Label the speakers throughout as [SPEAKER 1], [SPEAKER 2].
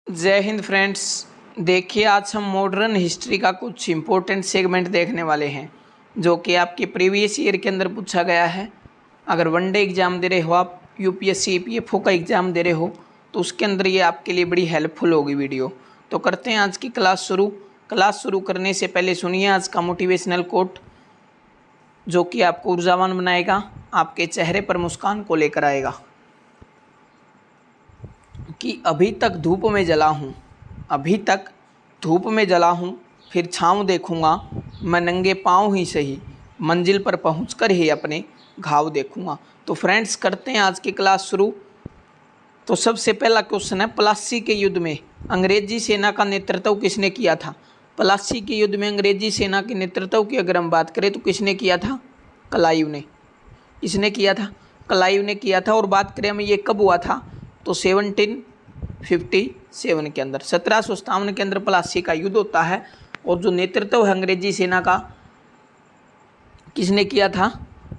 [SPEAKER 1] जय हिंद फ्रेंड्स। देखिए, आज हम मॉडर्न हिस्ट्री का कुछ इम्पोर्टेंट सेगमेंट देखने वाले हैं जो कि आपके प्रीवियस ईयर के अंदर पूछा गया है। अगर वनडे एग्ज़ाम दे रहे हो, आप यूपीएससी ईपीएफओ का एग्ज़ाम दे रहे हो, तो उसके अंदर ये आपके लिए बड़ी हेल्पफुल होगी वीडियो। तो करते हैं आज की क्लास शुरू। क्लास शुरू करने से पहले सुनिए आज का मोटिवेशनल कोट जो कि आपको ऊर्जावान बनाएगा, आपके चेहरे पर मुस्कान को लेकर आएगा। कि अभी तक धूप में जला हूँ, अभी तक धूप में जला हूँ, फिर छाँव देखूँगा, मैं नंगे पाँव ही सही, मंजिल पर पहुँचकर ही अपने घाव देखूँगा। तो फ्रेंड्स, करते हैं आज की क्लास शुरू। तो सबसे पहला क्वेश्चन है, प्लासी के युद्ध में अंग्रेजी सेना का नेतृत्व किसने किया था? प्लासी के युद्ध में अंग्रेजी सेना के नेतृत्व की अगर हम बात करें तो किसने किया था? क्लाइव ने। इसने किया था, क्लाइव ने किया था। और बात करें हम ये कब हुआ था, तो 1757 के अंदर, 1757 के अंदर प्लासी का युद्ध होता है। और जो नेतृत्व है अंग्रेजी सेना का किसने किया था?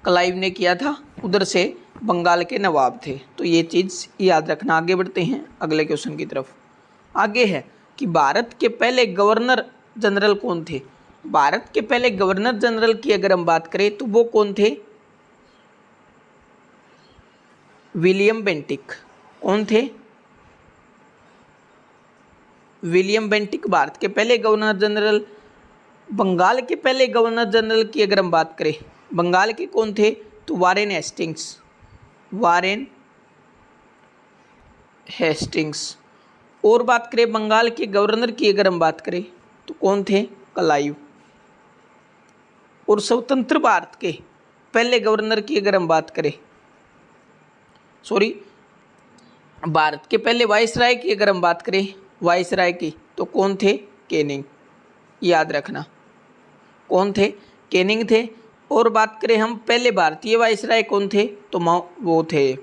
[SPEAKER 1] क्लाइव ने किया था। उधर से बंगाल के नवाब थे। तो ये चीज़ याद रखना। आगे बढ़ते हैं अगले क्वेश्चन की तरफ। आगे है कि भारत के पहले गवर्नर जनरल कौन थे? भारत के पहले गवर्नर जनरल की अगर हम बात करें तो वो कौन थे? William Bentinck. कौन थे? विलियम बेंटिक भारत के पहले गवर्नर जनरल। बंगाल के पहले गवर्नर जनरल की अगर हम बात करें, बंगाल के कौन थे? तो वारेन हेस्टिंग्स। Warren Hastings. और बात करें बंगाल के गवर्नर की अगर हम बात करें तो कौन थे? क्लाइव। और स्वतंत्र भारत के पहले गवर्नर की अगर हम बात करें, भारत के पहले वाइसराय की अगर हम बात करें, वाइसराय की, तो कौन थे? कैनिंग। याद रखना, कौन थे? कैनिंग थे। और बात करें हम पहले भारतीय वाइसराय कौन थे, तो वो थे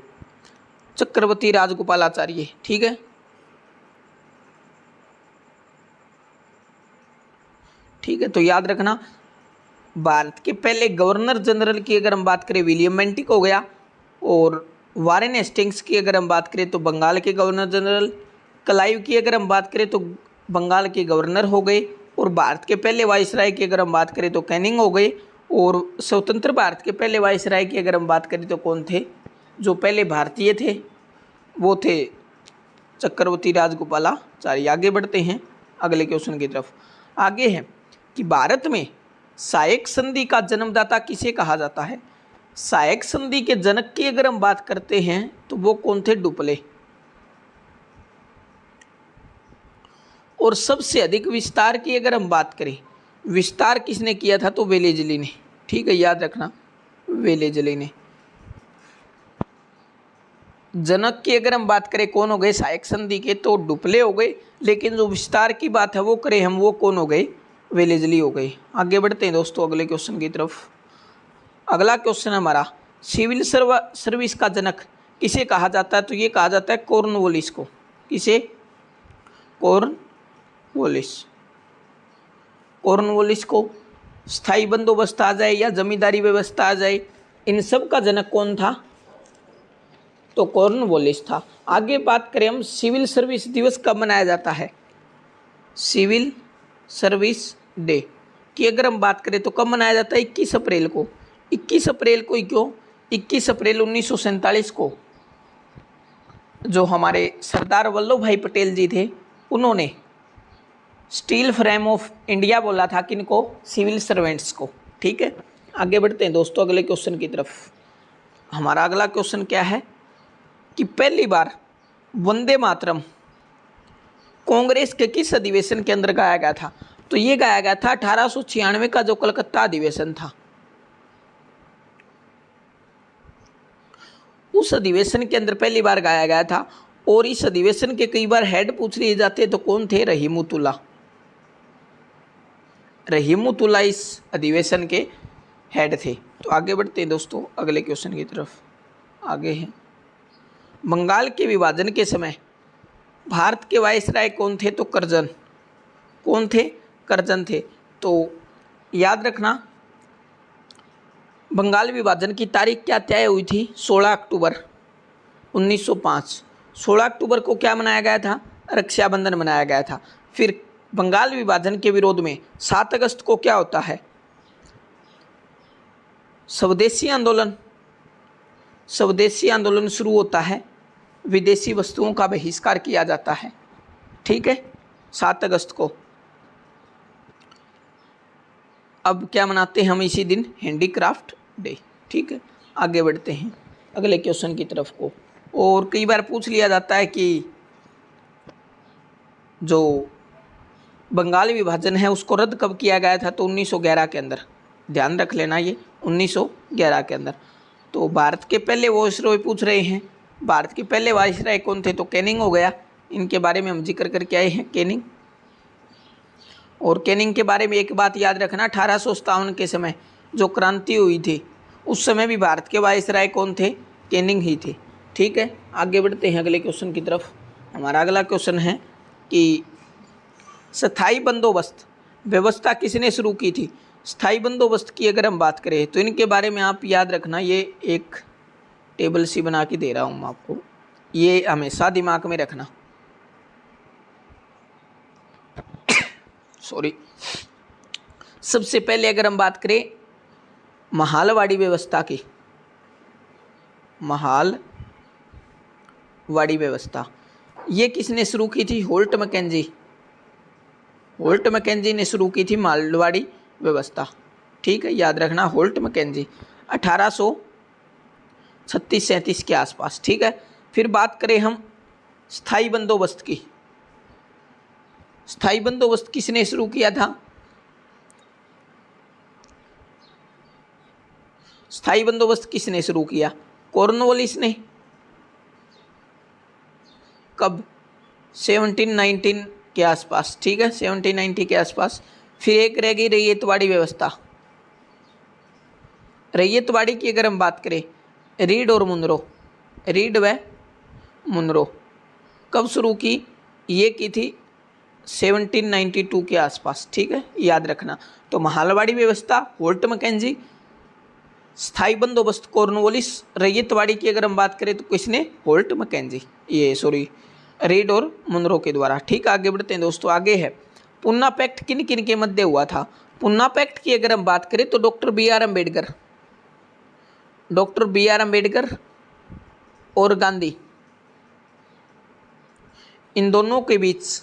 [SPEAKER 1] चक्रवर्ती राजगोपालाचार्य। ठीक है, ठीक है। तो याद रखना, भारत के पहले गवर्नर जनरल की अगर हम बात करें विलियम बेंटिक हो गया। और वारेन हेस्टिंग्स की अगर हम बात करें तो बंगाल के गवर्नर जनरल। क्लाइव की अगर हम बात करें तो बंगाल के गवर्नर हो गए। और भारत के पहले वाइसराय की अगर हम बात करें तो कैनिंग हो गए। और स्वतंत्र भारत के पहले वाइसराय की अगर हम बात करें तो कौन थे? जो पहले भारतीय थे वो थे चक्रवर्ती राजगोपालाचारी। आगे बढ़ते हैं अगले क्वेश्चन की तरफ। आगे है कि भारत में सायक संधि का जन्मदाता किसे कहा जाता है? सायक संधि के जनक की अगर हम बात करते हैं तो वो कौन थे? डुप्ले। और सबसे अधिक विस्तार की अगर हम बात करें, विस्तार किसने किया था? तो वेलेजली ने। ठीक है, याद रखना, वेलेजली ने। जनक की अगर हम बात करें कौन हो गए सायक संधि के, तो डुप्ले हो गए। लेकिन जो विस्तार की बात है वो करें हम, वो कौन हो गए? वेलेजली हो गए। आगे बढ़ते हैं दोस्तों अगले क्वेश्चन की तरफ। अगला क्वेश्चन हमारा, सिविल सर्विस का जनक किसे कहा जाता है? तो ये कहा जाता है कॉर्नवालिस को। किसे? कॉर्नवालिस को। स्थायी बंदोबस्त आ जाए या जमींदारी व्यवस्था आ जाए, इन सब का जनक कौन था? तो कॉर्नवालिस था। आगे बात करें हम, सिविल सर्विस दिवस कब मनाया जाता है? सिविल सर्विस डे की अगर हम बात करें तो कब मनाया जाता है? 21 अप्रैल को। 21 अप्रैल को ही क्यों? 21 अप्रैल 1947 को जो हमारे सरदार वल्लभ भाई पटेल जी थे, उन्होंने स्टील फ्रेम ऑफ इंडिया बोला था। किनको? सिविल सर्वेंट्स को। ठीक है, आगे बढ़ते हैं दोस्तों अगले क्वेश्चन की तरफ। हमारा अगला क्वेश्चन क्या है कि पहली बार वंदे मातरम कांग्रेस के किस अधिवेशन के अंदर गाया गया था? तो ये गाया गया था 1896 का जो कलकत्ता अधिवेशन था, उस अधिवेशन के अंदर पहली बार गाया गया था। और इस अधिवेशन के कई बार हेड पूछ लिए जाते तो कौन थे? रहीमुतुल्ला। रहीमुतुल्ला इस अधिवेशन के हेड थे। तो आगे बढ़ते हैं दोस्तों अगले क्वेश्चन की तरफ। आगे है, बंगाल के विभाजन के समय भारत के वायसराय कौन थे? तो कर्जन। कौन थे? कर्जन थे। तो याद रखना, बंगाल विभाजन की तारीख क्या तय हुई थी? 16 अक्टूबर 1905। 16 अक्टूबर को क्या मनाया गया था? रक्षाबंधन मनाया गया था। फिर बंगाल विभाजन के विरोध में 7 अगस्त को क्या होता है? स्वदेशी आंदोलन। स्वदेशी आंदोलन शुरू होता है, विदेशी वस्तुओं का बहिष्कार किया जाता है। ठीक है, 7 अगस्त को। अब क्या मनाते हैं हम इसी दिन? Handicraft day. ठीक है, आगे बढ़ते हैं अगले क्वेश्चन की तरफ को। और कई बार पूछ लिया जाता है कि जो बंगाल विभाजन है उसको रद्द कब किया गया था? तो 1911 के अंदर। ध्यान रख लेना, ये 1911 के अंदर। तो भारत के पहले वायसरॉय पूछ रहे हैं, भारत के पहले वायसरॉय कौन थे? तो कैनिंग हो गया। इनके बारे में हम जिक्र करके आए हैं, कैनिंग। और कैनिंग के बारे में एक बात याद रखना, 1857 के समय जो क्रांति हुई थी उस समय भी भारत के वायसराय कौन थे? कैनिंग ही थे। ठीक है, आगे बढ़ते हैं अगले क्वेश्चन की तरफ। हमारा अगला क्वेश्चन है कि स्थायी बंदोबस्त व्यवस्था किसने शुरू की थी? स्थायी बंदोबस्त की अगर हम बात करें तो इनके बारे में आप याद रखना, ये एक टेबल सी बना के दे रहा हूँ मैं आपको, ये हमेशा दिमाग में रखना। सॉरी। सबसे पहले अगर हम बात करें महालवाड़ी व्यवस्था की, महालवाड़ी व्यवस्था ये किसने शुरू की थी? Holt McKenzie. होल्ट मैकेंजी ने शुरू की थी मालवाड़ी व्यवस्था। ठीक है, याद रखना, होल्ट मैकेंजी 1836-37 के आसपास। ठीक है, फिर बात करें हम स्थायी बंदोबस्त की। स्थायी बंदोबस्त किसने शुरू किया था? स्थायी बंदोबस्त किसने शुरू किया? कॉर्नवालिस ने। कब? 1719 के आसपास। ठीक है, 1790 के आसपास। फिर एक रह गई रैयतवाड़ी व्यवस्था। रैयतवाड़ी की अगर हम बात करें, रीड और मुनरो, रीड व मुनरो कब शुरू की? ये की थी 1792 के आसपास। ठीक है, याद रखना। तो महालवाड़ी व्यवस्था होल्ट मैकेंजी, स्थायी बंदोबस्त कॉर्नवालिस, रैयतवाड़ी की अगर हम बात करें तो किसने? होल्ट मैकेंजी, ये सॉरी रीड और मुनरो के द्वारा। ठीक, आगे बढ़ते हैं दोस्तों। आगे है पूना पैक्ट किन किन के मध्य हुआ था? पूना पैक्ट की अगर हम बात करें तो डॉक्टर बी आर अम्बेडकर और गांधी, इन दोनों के बीच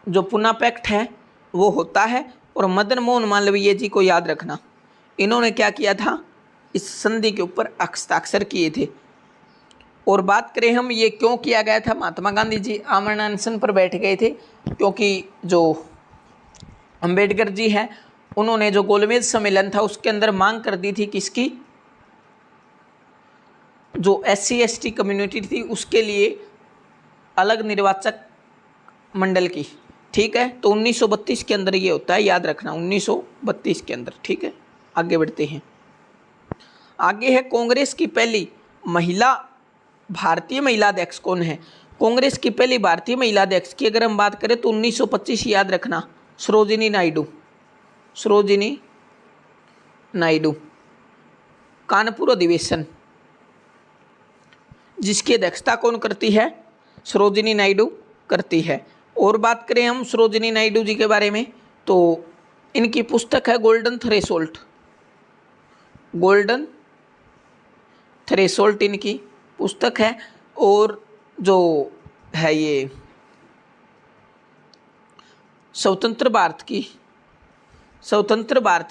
[SPEAKER 1] जो पूना पैक्ट है वो होता है। और मदन मोहन मालवीय जी को याद रखना, इन्होंने क्या किया था? इस संधि के ऊपर हस्ताक्षर किए थे। और बात करें हम ये क्यों किया गया था? महात्मा गांधी जी आमरण अनशन पर बैठ गए थे, क्योंकि जो अंबेडकर जी हैं उन्होंने जो गोलमेज सम्मेलन था उसके अंदर मांग कर दी थी किसकी? जो SC ST कम्युनिटी थी उसके लिए अलग निर्वाचक मंडल की। ठीक है, तो 1932 के अंदर ये होता है, याद रखना, 1932 के अंदर। ठीक है, आगे बढ़ते हैं। आगे है कांग्रेस की पहली महिला भारतीय महिला अध्यक्ष कौन है? कांग्रेस की पहली भारतीय महिला अध्यक्ष की अगर हम बात करें तो 1925, याद रखना, सरोजिनी नायडू। कानपुर अधिवेशन जिसकी अध्यक्षता कौन करती है? सरोजिनी नायडू करती है। और बात करें हम सरोजिनी नायडू जी के बारे में तो इनकी पुस्तक है गोल्डन थ्रेशोल्ड इनकी पुस्तक है। और जो है ये स्वतंत्र भारत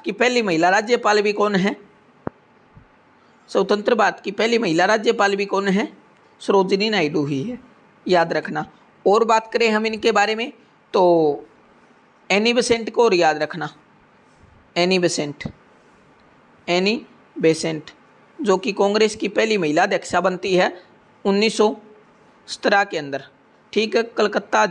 [SPEAKER 1] की पहली महिला राज्यपाल भी कौन है? स्वतंत्र भारत की पहली महिला राज्यपाल भी कौन है? सरोजिनी नायडू ही है, याद रखना। और बात करें हम इनके बारे में तो एनी बेसेंट को और याद रखना, एनी बेसेंट जो कि कांग्रेस की पहली महिला अध्यक्षा बनती है 1917 के अंदर। ठीक है, कलकत्ता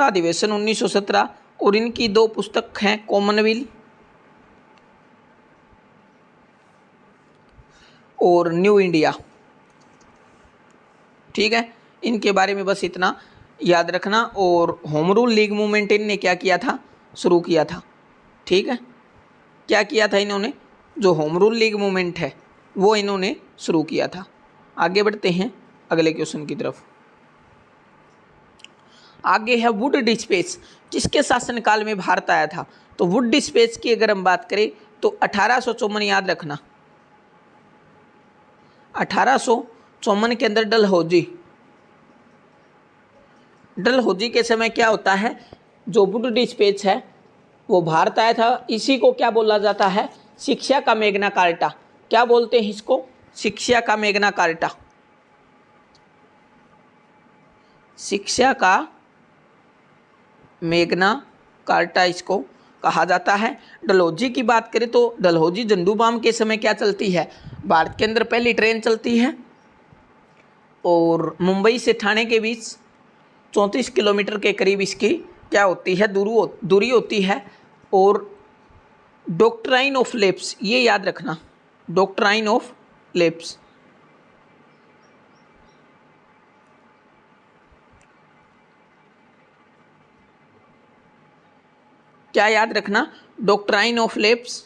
[SPEAKER 1] अधिवेशन 1917। और इनकी 2 पुस्तक हैं, कॉमनवेल्थ और न्यू इंडिया। ठीक है, इनके बारे में बस इतना याद रखना। और होम रूल लीग मूवमेंट इनने क्या किया था? शुरू किया था। ठीक है, क्या किया था इन्होंने? जो होम रूल लीग मूवमेंट है वो इन्होंने शुरू किया था। आगे बढ़ते हैं अगले क्वेश्चन की तरफ। आगे है वुड डिस्पेच, किसके शासनकाल में भारत आया था? तो वुड डिस्पेच की अगर हम बात करें तो 1854, याद रखना 1854 के अंदर डलहौजी के समय क्या होता है, जो वुड डिस्पेच है वो भारत आया था। इसी को क्या बोला जाता है? शिक्षा का मैग्ना कार्टा। क्या बोलते हैं इसको? शिक्षा का मैग्ना कार्टा। शिक्षा का मैग्ना कार्टा इसको कहा जाता है। डलहौजी की बात करें तो डलहौजी झंडूबाम के समय क्या चलती है? भारत के अंदर पहली ट्रेन चलती है और मुंबई से ठाणे के बीच 34 किलोमीटर के करीब इसकी क्या होती है? दूरी होती है। और डॉक्ट्राइन ऑफ लैप्स, ये याद रखना, डॉक्ट्राइन ऑफ लैप्स, क्या याद रखना? Doctrine of lapse.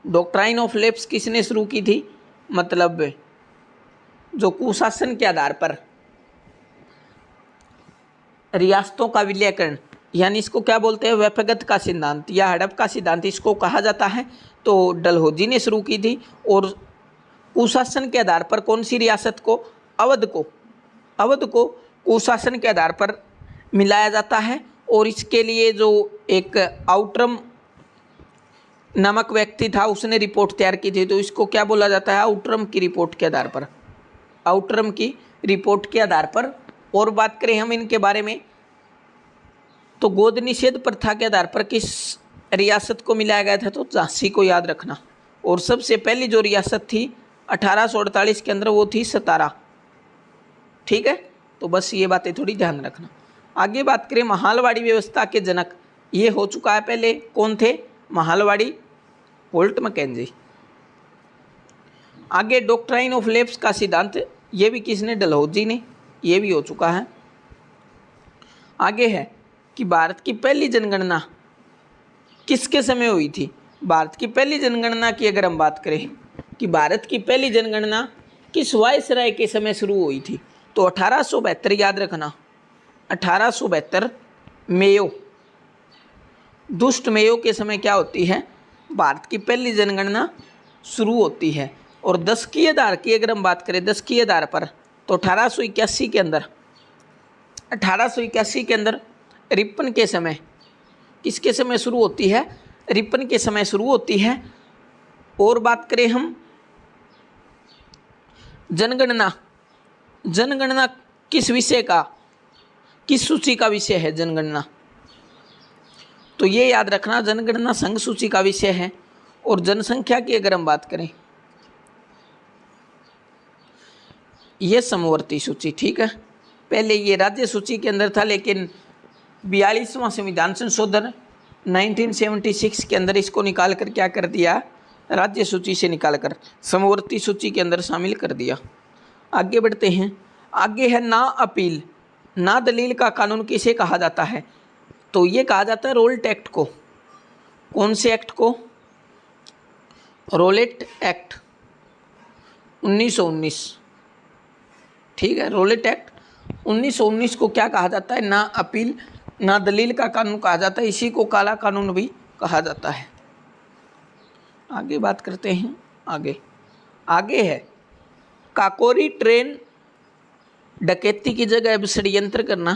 [SPEAKER 1] Doctrine of lapse किसने शुरू की थी? मतलब जो कुशासन के आधार पर रियासतों का विलयकरण, यानी इसको क्या बोलते हैं? व्यक्तिगत का सिद्धांत या हड़प का सिद्धांत इसको कहा जाता है। तो डलहौजी ने शुरू की थी। और कुशासन के आधार पर कौन सी रियासत को? अवध को कुशासन के आधार पर मिलाया जाता है। और इसके लिए जो एक आउटरम नामक व्यक्ति था उसने रिपोर्ट तैयार की थी, तो इसको क्या बोला जाता है? आउटरम की रिपोर्ट के आधार पर, आउटरम की रिपोर्ट के आधार पर। और बात करें हम इनके बारे में तो गोद निषेध प्रथा के आधार पर किस रियासत को मिलाया गया था? तो झांसी को याद रखना। और सबसे पहली जो रियासत थी 1848 के अंदर वो थी सतारा। ठीक है, तो बस ये बातें थोड़ी ध्यान रखना। आगे बात करें महालवाड़ी व्यवस्था के जनक, ये हो चुका है पहले, कौन थे? Mahalwari, Holt Mackenzie. आगे डॉक्ट्राइन ऑफ लैप्स का सिद्धांत, ये भी किसने? डलहौजी ने, ये भी हो चुका है। आगे है कि भारत की पहली जनगणना किसके समय हुई थी? भारत की पहली जनगणना की अगर हम बात करें कि भारत की पहली जनगणना किस वायसराय के समय शुरू हुई थी? तो 1872, याद रखना 1872 मेयो, दुष्ट मेयो के समय क्या होती है? भारत की पहली जनगणना शुरू होती है। और दशकीय आधार की अगर हम बात करें, दशकीय आधार पर, तो 1881 के अंदर रिपन के समय, किसके समय शुरू होती है? रिपन के समय शुरू होती है। और बात करें हम जनगणना किस विषय का, किस सूची का विषय है जनगणना? तो ये याद रखना, जनगणना संघ सूची का विषय है। और जनसंख्या की अगर हम बात करें, ये समवर्ती सूची। ठीक है, पहले ये राज्य सूची के अंदर था, लेकिन 42वां संविधान संशोधन 1976 के अंदर इसको निकाल कर क्या कर दिया? राज्य सूची से निकाल कर समवर्ती सूची के अंदर शामिल कर दिया। आगे बढ़ते हैं। आगे है ना अपील, ना दलील का कानून किसे कहा जाता है? तो ये कहा जाता है रोलेट एक्ट को। कौन से एक्ट को? Rowlatt act 1919। ठीक है, रोलेट एक्ट 1919 को क्या कहा जाता है? ना अपील ना दलील का कानून कहा जाता है। इसी को काला कानून भी कहा जाता है। आगे बात करते हैं। आगे है काकोरी ट्रेन डकैती की जगह अब षड्यंत्र करना,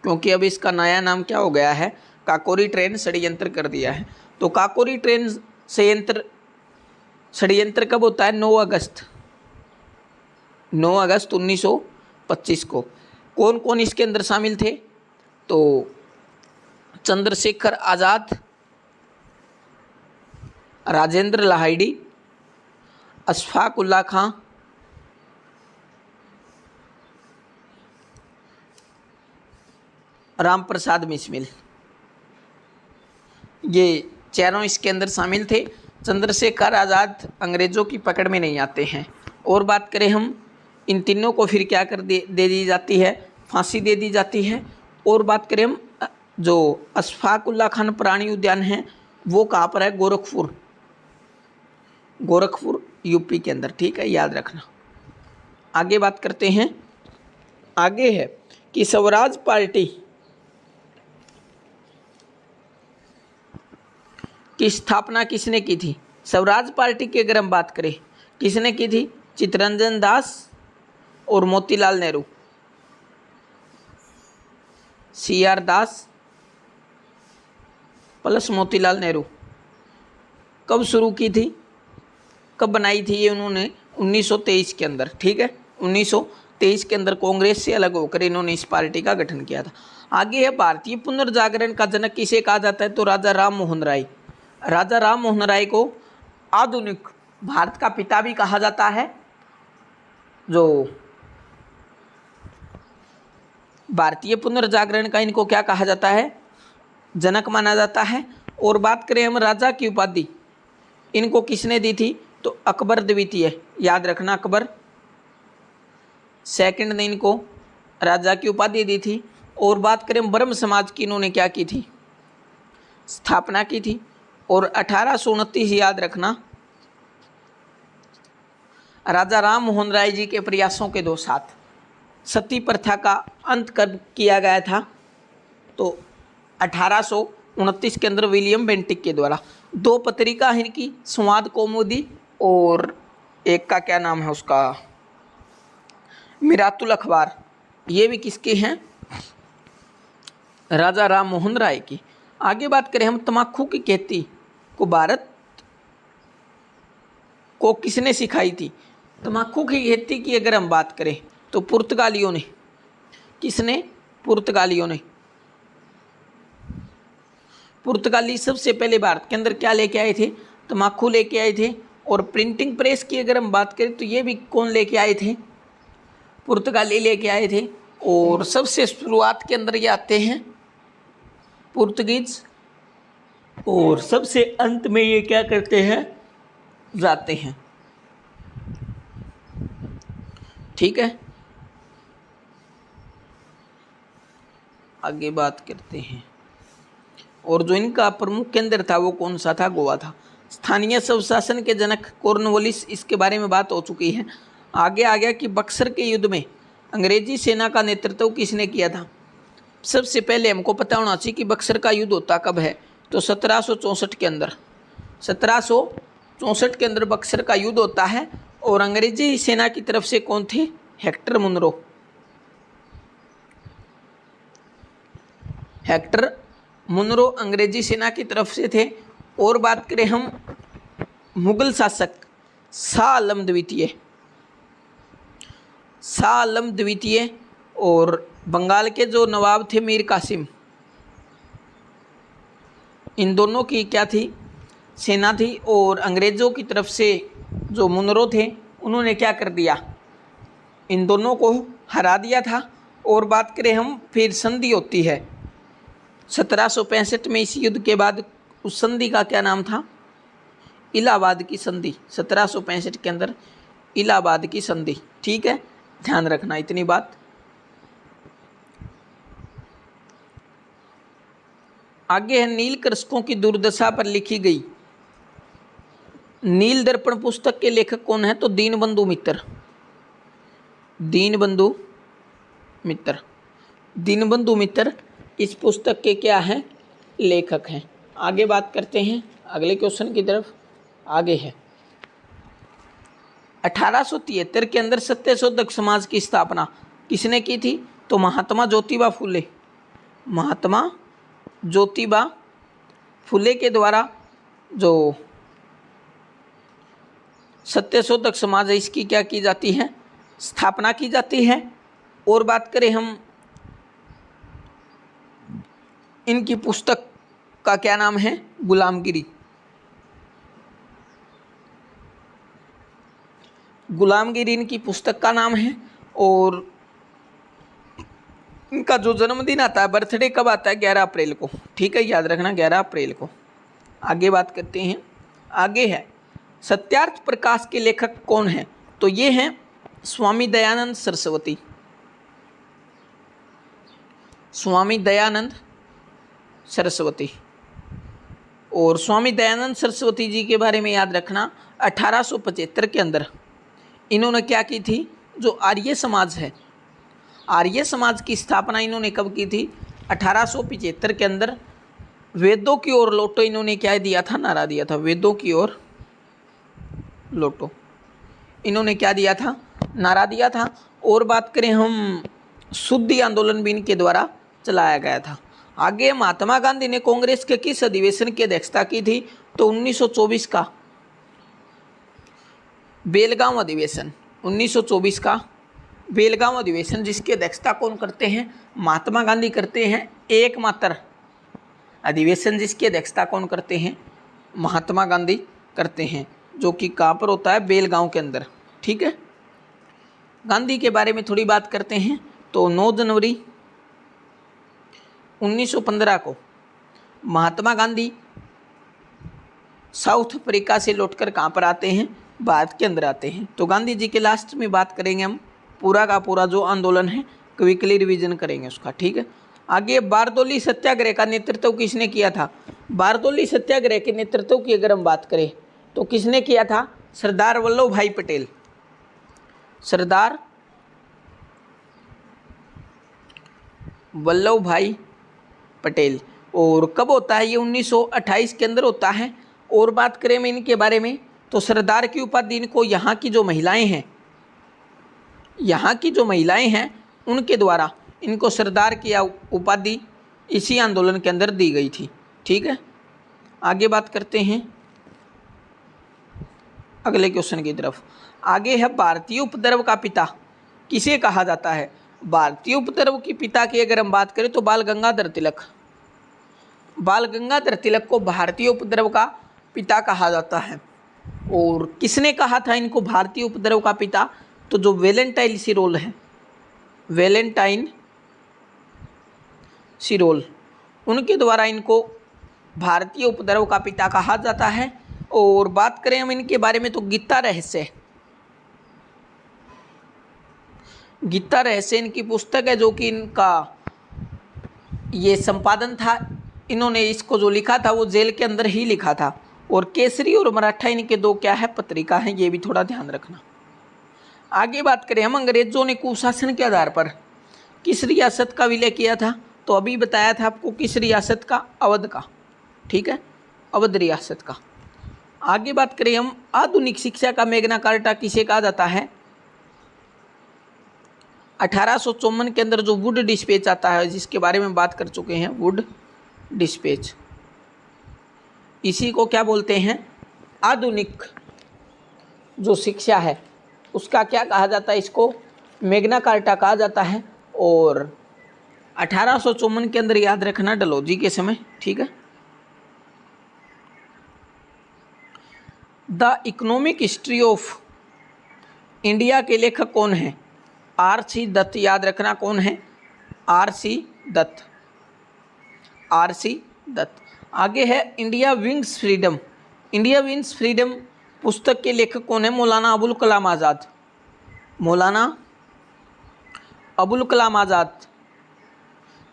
[SPEAKER 1] क्योंकि अब इसका नया नाम क्या हो गया है? काकोरी ट्रेन षड्यंत्र कर दिया है। तो काकोरी ट्रेन षड्यंत्र कब होता है? 9 अगस्त 1925 को। कौन कौन इसके अंदर शामिल थे? तो चंद्रशेखर आज़ाद, राजेंद्र लाहिड़ी, अशफाक उल्ला खां, राम प्रसाद बिस्मिल, ये चारों इसके अंदर शामिल थे। चंद्रशेखर आज़ाद अंग्रेज़ों की पकड़ में नहीं आते हैं। और बात करें हम, इन तीनों को फिर क्या कर दे दी जाती है? फांसी दे दी जाती है। और बात करें हम, जो अशफाक उल्ला खान प्राणी उद्यान है वो कहाँ पर है? गोरखपुर, गोरखपुर यूपी के अंदर, ठीक है, याद रखना। आगे बात करते हैं। आगे है कि स्वराज पार्टी की स्थापना किसने की थी? स्वराज पार्टी की अगर हम बात करें, किसने की थी? चित्तरंजन दास और मोतीलाल नेहरू, CR दास प्लस मोतीलाल नेहरू। कब शुरू की थी, कब बनाई थी ये उन्होंने? 1923 के अंदर, ठीक है, 1923 के अंदर कांग्रेस से अलग होकर इन्होंने इस पार्टी का गठन किया था। आगे है भारतीय पुनर्जागरण का जनक किसे कहा जाता है? तो राजा राम मोहन राय। राजा राम मोहन राय को आधुनिक भारत का पिता भी कहा जाता है। जो भारतीय पुनर्जागरण का इनको क्या कहा जाता है? जनक माना जाता है। और बात करें हम राजा की उपाधि, इनको किसने दी थी? तो अकबर द्वितीय, याद रखना, अकबर सेकंड ने इनको राजा की उपाधि दी थी। और बात करें ब्रह्म समाज की, इन्होंने क्या की थी? स्थापना की थी। और 1829, याद रखना, राजा राम मोहन राय जी के प्रयासों के दो साथ सती प्रथा का अंत कर किया गया था। तो 1829 के अंदर विलियम बेंटिक के द्वारा दो पत्रिका है इनकी, संवाद कौमुदी और एक का क्या नाम है उसका, मिरातुल अखबार। ये भी किसके हैं? राजा राम मोहन राय की। आगे बात करें हम तम्बाकू की खेती को भारत को किसने सिखाई थी? तम्बाकू की खेती की अगर हम बात करें तो पुर्तगालियों ने। किसने? पुर्तगालियों ने। पुर्तगाली सबसे पहले भारत के अंदर क्या लेके आए थे? तम्बाकू लेके आए थे। और प्रिंटिंग प्रेस की अगर हम बात करें तो ये भी कौन लेके आए थे? पुर्तगाली लेके आए थे। और सबसे शुरुआत के अंदर ये आते हैं पुर्तगीज, और सबसे अंत में ये क्या करते हैं? जाते हैं, ठीक है। आगे बात करते हैं। और जो इनका प्रमुख केंद्र था वो कौन सा था? गोवा था। स्थानीय स्वशासन के जनक कॉर्नवालिस, इसके बारे में बात हो चुकी है। आगे आ गया कि बक्सर के युद्ध में अंग्रेजी सेना का नेतृत्व किसने किया था? सबसे पहले हमको पता होना चाहिए कि बक्सर का युद्ध होता कब है? तो 1764 के अंदर, 1764 के अंदर बक्सर का युद्ध होता है। और अंग्रेजी सेना की तरफ से कौन थे? Hector Munro. हेक्टर मुनरो अंग्रेजी सेना की तरफ से थे। और बात करें हम मुगल शासक शाह आलम द्वितीय, शाह आलम द्वितीय और बंगाल के जो नवाब थे मीर कासिम, इन दोनों की क्या थी? सेना थी। और अंग्रेज़ों की तरफ से जो मुनरो थे उन्होंने क्या कर दिया? इन दोनों को हरा दिया था। और बात करें हम, फिर संधि होती है 1765 में। इस युद्ध के बाद उस संधि का क्या नाम था? इलाहाबाद की संधि। 1765 के अंदर इलाहाबाद की संधि, ठीक है, ध्यान रखना इतनी बात। आगे है नील कृषकों की दुर्दशा पर लिखी गई नील दर्पण पुस्तक के लेखक कौन है? तो दीनबंधु मित्र। दीनबंधु मित्र, दीनबंधु मित्र इस पुस्तक के क्या हैं? लेखक हैं। आगे बात करते हैं अगले क्वेश्चन की तरफ। आगे है 1873 के अंदर सत्यशोधक समाज की स्थापना किसने की थी? तो महात्मा ज्योतिबा फुले। महात्मा ज्योतिबा फुले के द्वारा जो सत्यशोधक समाज है इसकी क्या की जाती है? स्थापना की जाती है। और बात करें हम इनकी पुस्तक का क्या नाम है? गुलामगिरी। गुलामगिरी इनकी पुस्तक का नाम है। और इनका जो जन्मदिन आता है, बर्थडे कब आता है? 11 अप्रैल को, ठीक है, याद रखना 11 अप्रैल को। आगे बात करते हैं। आगे है सत्यार्थ प्रकाश के लेखक कौन है? तो ये हैं स्वामी दयानंद सरस्वती। स्वामी दयानंद सरस्वती। और स्वामी दयानंद सरस्वती जी के बारे में याद रखना, 1875 के अंदर इन्होंने क्या की थी, जो आर्य समाज है, आर्य समाज की स्थापना इन्होंने कब की थी, 1875 के अंदर। वेदों की ओर लौटो इन्होंने क्या दिया था, नारा दिया था, वेदों की ओर लौटो इन्होंने क्या दिया था, नारा दिया था। और बात करें हम, शुद्धि आंदोलन भी इनके द्वारा चलाया गया था। आगे महात्मा गांधी ने कांग्रेस के किस अधिवेशन की अध्यक्षता की थी, तो 1924 का बेलगांव अधिवेशन, 1924 का बेलगांव अधिवेशन, जिसकी अध्यक्षता कौन करते हैं, महात्मा गांधी करते हैं। एकमात्र अधिवेशन जिसकी अध्यक्षता कौन करते हैं, महात्मा गांधी करते हैं, जो कि कहाँ पर होता है, बेलगांव के अंदर। ठीक है, गांधी के बारे में थोड़ी बात करते हैं। तो 9 जनवरी 1915 को महात्मा गांधी साउथ अफ्रीका से लौटकर कहाँ पर आते हैं, भारत के अंदर आते हैं। तो गांधी जी के लास्ट में बात करेंगे हम, पूरा का पूरा जो आंदोलन है क्विकली रिवीजन करेंगे उसका। ठीक है, आगे बारदोली सत्याग्रह का नेतृत्व किसने किया था, बारदोली सत्याग्रह के नेतृत्व की अगर हम बात करें तो किसने किया था, सरदार वल्लभ भाई पटेल, सरदार वल्लभ भाई पटेल। और कब होता है ये, 1928 के अंदर होता है। और बात करें हम इनके बारे में तो सरदार की उपाधि इनको यहाँ की जो महिलाएं हैं, यहाँ की जो महिलाएं हैं उनके द्वारा इनको सरदार की उपाधि इसी आंदोलन के अंदर दी गई थी। ठीक है, आगे बात करते हैं अगले क्वेश्चन की तरफ। आगे है, भारतीय उपद्रव का पिता किसे कहा जाता है, भारतीय उपद्रव के पिता की अगर हम बात करें तो बाल गंगाधर तिलक, बाल गंगाधर तिलक को भारतीय उपद्रव का पिता कहा जाता है। और किसने कहा था इनको भारतीय उपद्रव का पिता, तो जो वैलेंटाइन सिरोल है, वैलेंटाइन सिरोल, उनके द्वारा इनको भारतीय उपद्रव का पिता कहा जाता है। और बात करें हम इनके बारे में तो गीता रहस्य, गीता रहस्य इनकी पुस्तक है, जो कि इनका ये संपादन था, इन्होंने इसको जो लिखा था वो जेल के अंदर ही लिखा था। और केसरी और मराठा इनके दो क्या है, पत्रिका है, ये भी थोड़ा ध्यान रखना। आगे बात करें हम, अंग्रेजों ने कुशासन के आधार पर किस रियासत का विलय किया था, तो अभी बताया था आपको किस रियासत का, अवध का। ठीक है, अवध रियासत का। आगे बात करें हम, आधुनिक शिक्षा का मैग्ना कार्टा किसे कहा जाता है, 1854 के अंदर जो वुड डिस्पैच आता है, जिसके बारे में बात कर चुके हैं, वुड डिस्पैच, इसी को क्या बोलते हैं, आधुनिक जो शिक्षा है उसका क्या कहा जाता है, इसको मैग्ना कार्टा कहा जाता है। और 1854 के अंदर याद रखना, डलहौजी के समय। ठीक है, the economic history of India के लेखक कौन है, आर.सी. दत्त, याद रखना कौन है, आर.सी. दत्त, आर.सी. दत्त। आगे है, India wings freedom, India wings freedom पुस्तक के लेखक कौन है, मौलाना अबुल कलाम आज़ाद, मौलाना अबुल कलाम आज़ाद।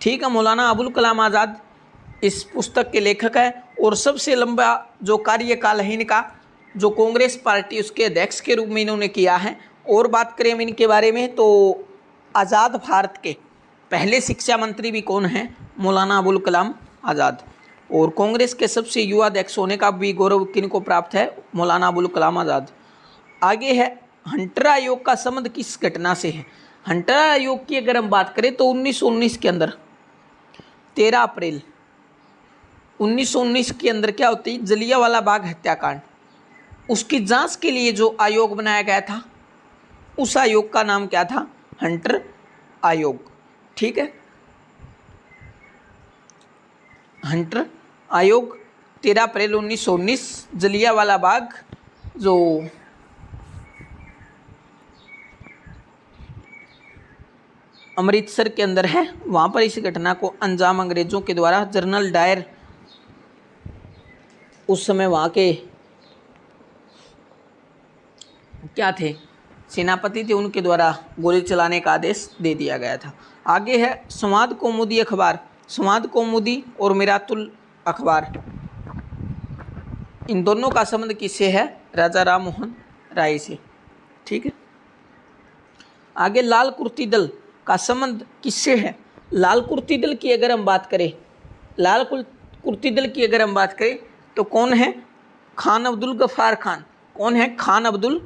[SPEAKER 1] ठीक है, मौलाना अबुल कलाम आज़ाद इस पुस्तक के लेखक है। और सबसे लंबा जो कार्यकाल है इनका, जो कांग्रेस पार्टी उसके अध्यक्ष के रूप में इन्होंने किया है। और बात करें हम इनके बारे में तो आज़ाद भारत के पहले शिक्षा मंत्री भी कौन हैं, मौलाना अबुल कलाम आज़ाद। और कांग्रेस के सबसे युवा अध्यक्ष होने का भी गौरव किनको प्राप्त है, मौलाना अबुल कलाम आज़ाद। आगे है, हंटर आयोग का संबंध किस घटना से है, हंटर आयोग की अगर हम बात करें तो 1919 के अंदर 13 अप्रैल 1919 के अंदर क्या होती है, जलियांवाला बाग हत्याकांड, उसकी जांच के लिए जो आयोग बनाया गया था, उस आयोग का नाम क्या था, हंटर आयोग। ठीक है, हंटर आयोग 13 अप्रैल 1919 जलियांवाला बाग जो अमृतसर के अंदर है, वहाँ पर इस घटना को अंजाम अंग्रेजों के द्वारा, जनरल डायर उस समय वहाँ के क्या थे, सेनापति थे, उनके द्वारा गोली चलाने का आदेश दे दिया गया था। आगे है, संवाद कौमुदी अखबार, संवाद कौमुदी और मिरातुल अखबार, इन दोनों का संबंध किससे है? राजा राम मोहन राय से। ठीक है। आगे लाल कुर्ती दल का संबंध किससे है? लाल कुर्ती दल की अगर हम बात करें, लाल कुर्ती दल की अगर हम बात करें तो कौन है? खान अब्दुल गफ्फार खान। कौन है? खान अब्दुल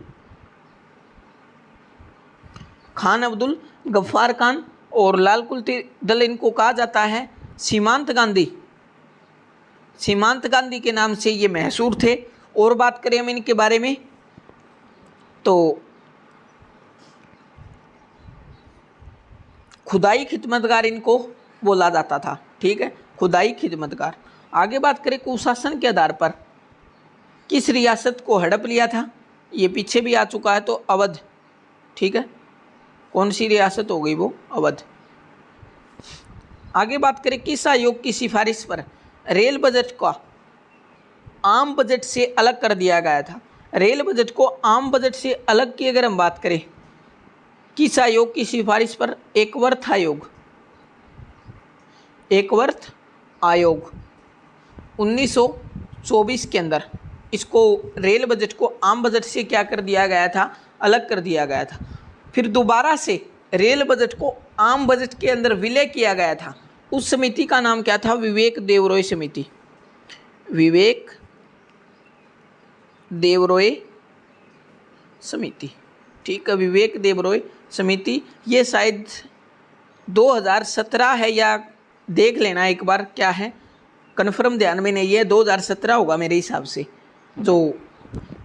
[SPEAKER 1] गफ्फार खान। और लाल कुर्ती दल इनको कहा जाता है सीमांत गांधी। सीमांत गांधी के नाम से ये मशहूर थे। और बात करें हम इनके बारे में तो खुदाई खिदमतगार इनको बोला जाता था। ठीक है, खुदाई खिदमतगार। आगे बात करें कुशासन के आधार पर किस रियासत को हड़प लिया था? ये पीछे भी आ चुका है, तो अवध। ठीक है, कौन सी रियासत हो गई वो? अवध। आगे बात करें किस आयोग की सिफारिश पर रेल बजट का आम बजट से अलग कर दिया गया था? रेल बजट को आम बजट से अलग की अगर हम बात करें, किस आयोग की सिफारिश पर? एकवर्थ आयोग। एकवर्थ आयोग 1924 के अंदर इसको रेल बजट को आम बजट से क्या कर दिया गया था? अलग कर दिया गया था। फिर दोबारा से रेल बजट को आम बजट के अंदर विलय किया गया था। उस समिति का नाम क्या था? विवेक देवरॉय समिति। विवेक देवरॉय समिति। ठीक है, विवेक देवरॉय समिति। ये शायद 2017 है, या देख लेना एक बार क्या है, कन्फर्म ध्यान में नहीं है। 2017 होगा मेरे हिसाब से, जो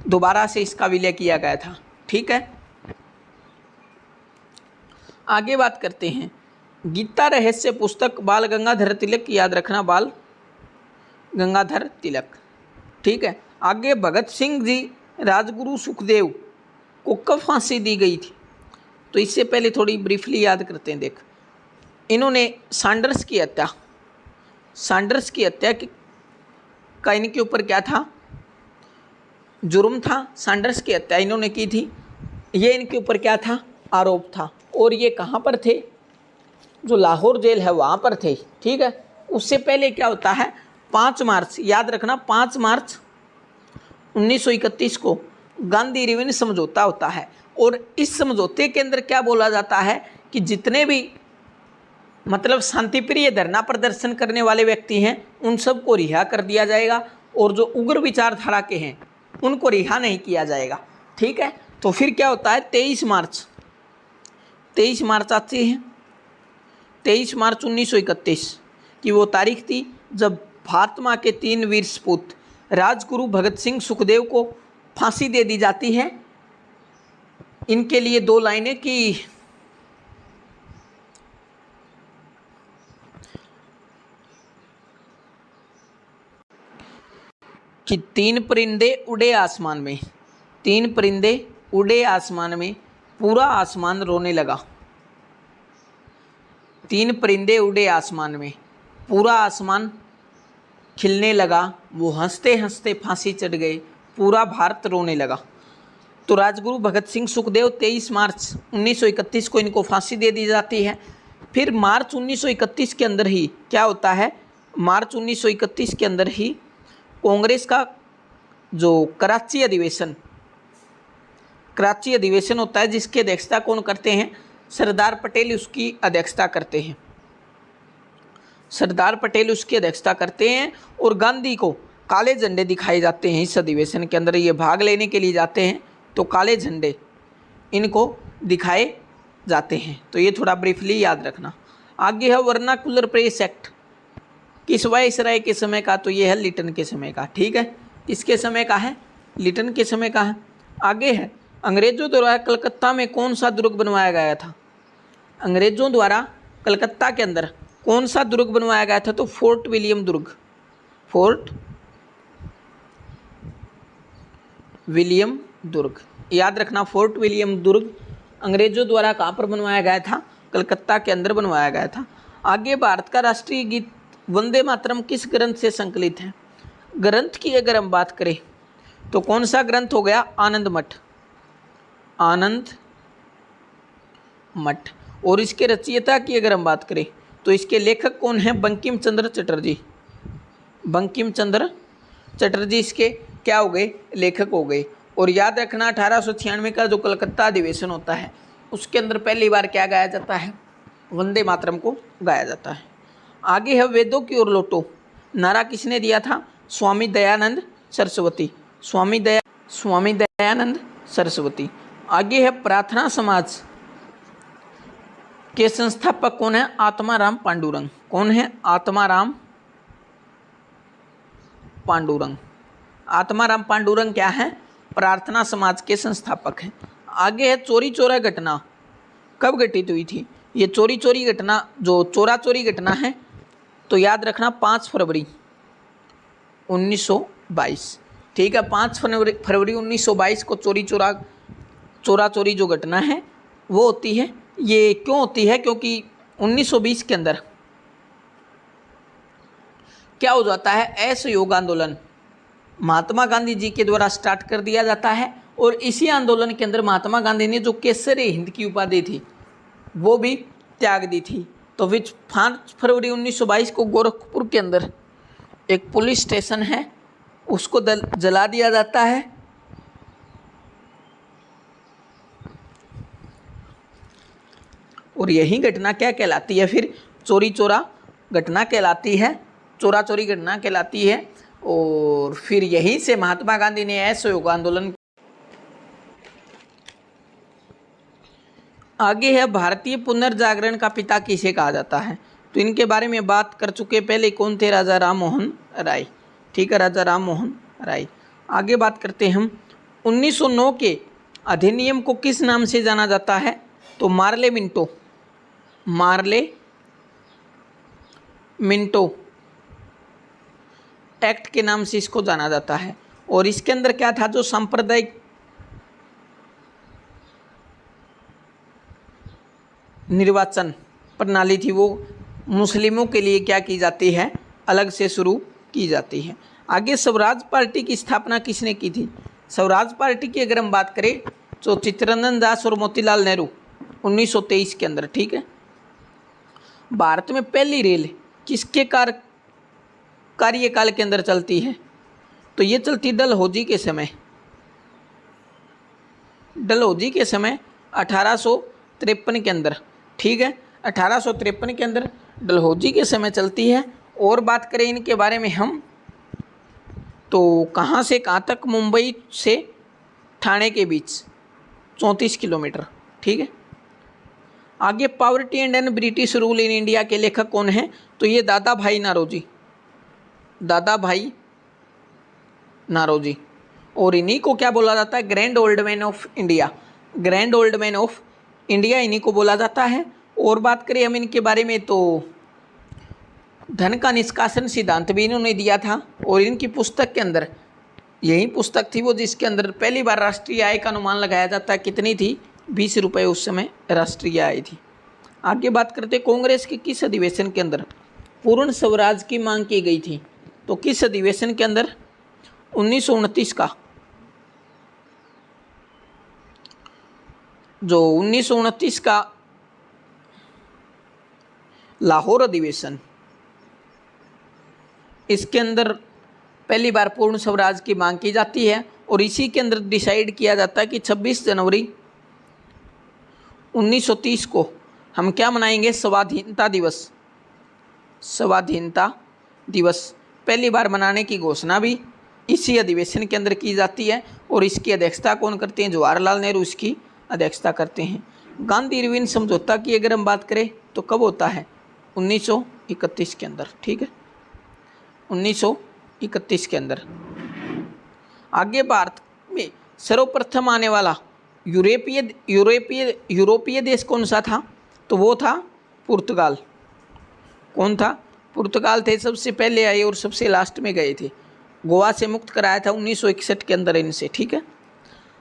[SPEAKER 1] दोबारा से इसका विलय किया गया था। ठीक है, आगे बात करते हैं गीता रहस्य पुस्तक बाल गंगाधर तिलक। याद रखना, बाल गंगाधर तिलक। ठीक है, आगे भगत सिंह जी राजगुरु सुखदेव को कब फांसी दी गई थी? तो इससे पहले थोड़ी ब्रीफली याद करते हैं। देख, इन्होंने सैंडर्स की हत्या का इनके ऊपर क्या था? जुर्म था। सैंडर्स की हत्या इन्होंने की थी, ये इनके ऊपर क्या था? आरोप था। और ये कहाँ पर थे? जो लाहौर जेल है वहाँ पर थे। ठीक है, उससे पहले क्या होता है? 5 मार्च, याद रखना, 5 मार्च 1931 को गांधी रिविन समझौता होता है। और इस समझौते के अंदर क्या बोला जाता है कि जितने भी मतलब शांतिप्रिय धरना प्रदर्शन करने वाले व्यक्ति हैं उन सबको रिहा कर दिया जाएगा, और जो उग्र विचारधारा के हैं उनको रिहा नहीं किया जाएगा। ठीक है, तो फिर क्या होता है? 23 मार्च आती है। 23 मार्च 1931 की वो तारीख थी जब भारत माँ के 3 वीर सपूत राजगुरु भगत सिंह सुखदेव को फांसी दे दी जाती है। इनके लिए 2 लाइनें कि तीन परिंदे उड़े आसमान में, 3 परिंदे उड़े आसमान में, पूरा आसमान रोने लगा। 3 परिंदे उड़े आसमान में, पूरा आसमान खिलने लगा, वो हंसते हंसते फांसी चढ़ गए, पूरा भारत रोने लगा। तो राजगुरु भगत सिंह सुखदेव 23 मार्च 1931 को इनको फांसी दे दी जाती है। फिर मार्च 1931 के अंदर ही क्या होता है? मार्च 1931 के अंदर ही कांग्रेस का जो कराची अधिवेशन होता है, जिसकी अध्यक्षता कौन करते हैं? सरदार पटेल उसकी अध्यक्षता करते हैं। सरदार पटेल उसकी अध्यक्षता करते हैं और गांधी को काले झंडे दिखाए जाते हैं। इस अधिवेशन के अंदर ये भाग लेने के लिए जाते हैं तो काले झंडे इनको दिखाए जाते हैं। तो ये थोड़ा ब्रीफली याद रखना। आगे है वर्नाकुलर प्रेस एक्ट, किस वायसराय के समय का? तो ये है लिटन के समय का। ठीक है, किसके समय का है? लिटन के समय का है। आगे है अंग्रेजों द्वारा कलकत्ता में कौन सा दुर्ग बनवाया गया था? अंग्रेजों द्वारा कलकत्ता के अंदर कौन सा दुर्ग बनवाया गया था? तो फोर्ट विलियम दुर्ग। फोर्ट विलियम दुर्ग, याद रखना, फोर्ट विलियम दुर्ग अंग्रेजों द्वारा कहाँ पर बनवाया गया था? कलकत्ता के अंदर बनवाया गया था। आगे भारत का राष्ट्रीय गीत वंदे मातरम किस ग्रंथ से संकलित है? ग्रंथ की अगर हम बात करें तो कौन सा ग्रंथ हो गया? आनंद मठ। आनंद मठ। और इसके रचयिता की अगर हम बात करें तो इसके लेखक कौन है? बंकिम चंद्र चटर्जी। बंकिम चंद्र चटर्जी इसके क्या हो गए, लेखक हो गए। और याद रखना 1896 का जो कलकत्ता अधिवेशन होता है उसके अंदर पहली बार क्या गाया जाता है, वंदे मातरम को गाया जाता है। आगे है वेदों की ओर लौटो, नारा किसने दिया था, स्वामी दयानंद सरस्वती, स्वामी दयानंद सरस्वती। आगे है प्रार्थना समाज के संस्थापक कौन है, आत्माराम पांडुरंग। कौन है, आत्माराम पांडुरंग। आत्माराम पांडुरंग क्या है, प्रार्थना समाज के संस्थापक हैं। आगे है चोरी चोरा घटना, कब घटित हुई थी, ये चोरी चोरी घटना जो चोरा चोरी घटना है तो याद रखना 5 फरवरी 1922, ठीक है। 5 फरवरी 1922 को चोरा चोरी जो घटना है वो होती है। ये क्यों होती है, क्योंकि 1920 के अंदर क्या हो जाता है, असहयोग आंदोलन महात्मा गांधी जी के द्वारा स्टार्ट कर दिया जाता है। और इसी आंदोलन के अंदर महात्मा गांधी ने जो केसरे हिंद की उपाधि थी वो भी त्याग दी थी। तो 5 फरवरी 1922 को गोरखपुर के अंदर एक पुलिस स्टेशन है उसको जला दिया जाता है। और यही घटना क्या कहलाती है, फिर चोरी चोरा घटना कहलाती है, चोरा चोरी घटना कहलाती है। और फिर यहीं से महात्मा गांधी ने असहयोग आंदोलन। आगे है भारतीय पुनर्जागरण का पिता किसे कहा जाता है, तो इनके बारे में बात कर चुके पहले, कौन थे, राजा राम मोहन राय, ठीक है, राजा राम मोहन राय। आगे बात करते हैं हम 1909 के अधिनियम को किस नाम से जाना जाता है, तो मार्ले मिंटो एक्ट के नाम से इसको जाना जाता है। और इसके अंदर क्या था, जो सांप्रदायिक निर्वाचन प्रणाली थी वो मुस्लिमों के लिए क्या की जाती है, अलग से शुरू की जाती है। आगे स्वराज पार्टी की स्थापना किसने की थी, स्वराज पार्टी की अगर हम बात करें तो चित्तरंजन दास और मोतीलाल नेहरू 1923 के अंदर, ठीक है। भारत में पहली रेल किसके कार्यकाल के अंदर चलती है, तो ये चलती डलहौजी के समय, 1853 के अंदर, ठीक है, 1853 के अंदर डलहौजी के समय चलती है। और बात करें इनके बारे में हम तो कहाँ से कहाँ तक, मुंबई से ठाणे के बीच 34 किलोमीटर, ठीक है। आगे poverty and un British rule in India के लेखक कौन हैं, तो ये दादा भाई नारोजी। और इन्हीं को क्या बोला जाता है, grand old man of India इन्हीं को बोला जाता है। और बात करें हम इनके बारे में तो धन का निष्कासन सिद्धांत भी इन्होंने दिया था। और इनकी पुस्तक के अंदर यही पुस्तक थी वो जिसके अंदर पहली बार राष्ट्रीय आय का अनुमान लगाया जाता है, कितनी थी, 20 रुपये उस समय राष्ट्रीय आय थी। आगे बात करते कांग्रेस के किस अधिवेशन के अंदर पूर्ण स्वराज की मांग की गई थी, तो किस अधिवेशन के अंदर, 1929 का, जो 1929 का लाहौर अधिवेशन, इसके अंदर पहली बार पूर्ण स्वराज की मांग की जाती है। और इसी के अंदर डिसाइड किया जाता है कि 26 जनवरी 1930 को हम क्या मनाएंगे, स्वाधीनता दिवस पहली बार मनाने की घोषणा भी इसी अधिवेशन के अंदर की जाती है। और इसकी अध्यक्षता कौन करते हैं, जवाहरलाल नेहरू इसकी अध्यक्षता करते हैं। गांधी इरविन समझौता की अगर हम बात करें तो कब होता है, 1931 के अंदर, ठीक है, 1931 के अंदर। आगे भारत में सर्वप्रथम आने वाला यूरोपीय देश कौन सा था, तो वो था पुर्तगाल। कौन था, पुर्तगाल थे, सबसे पहले आए और सबसे लास्ट में गए थे। गोवा से मुक्त कराया था 1961 के अंदर इनसे, ठीक है।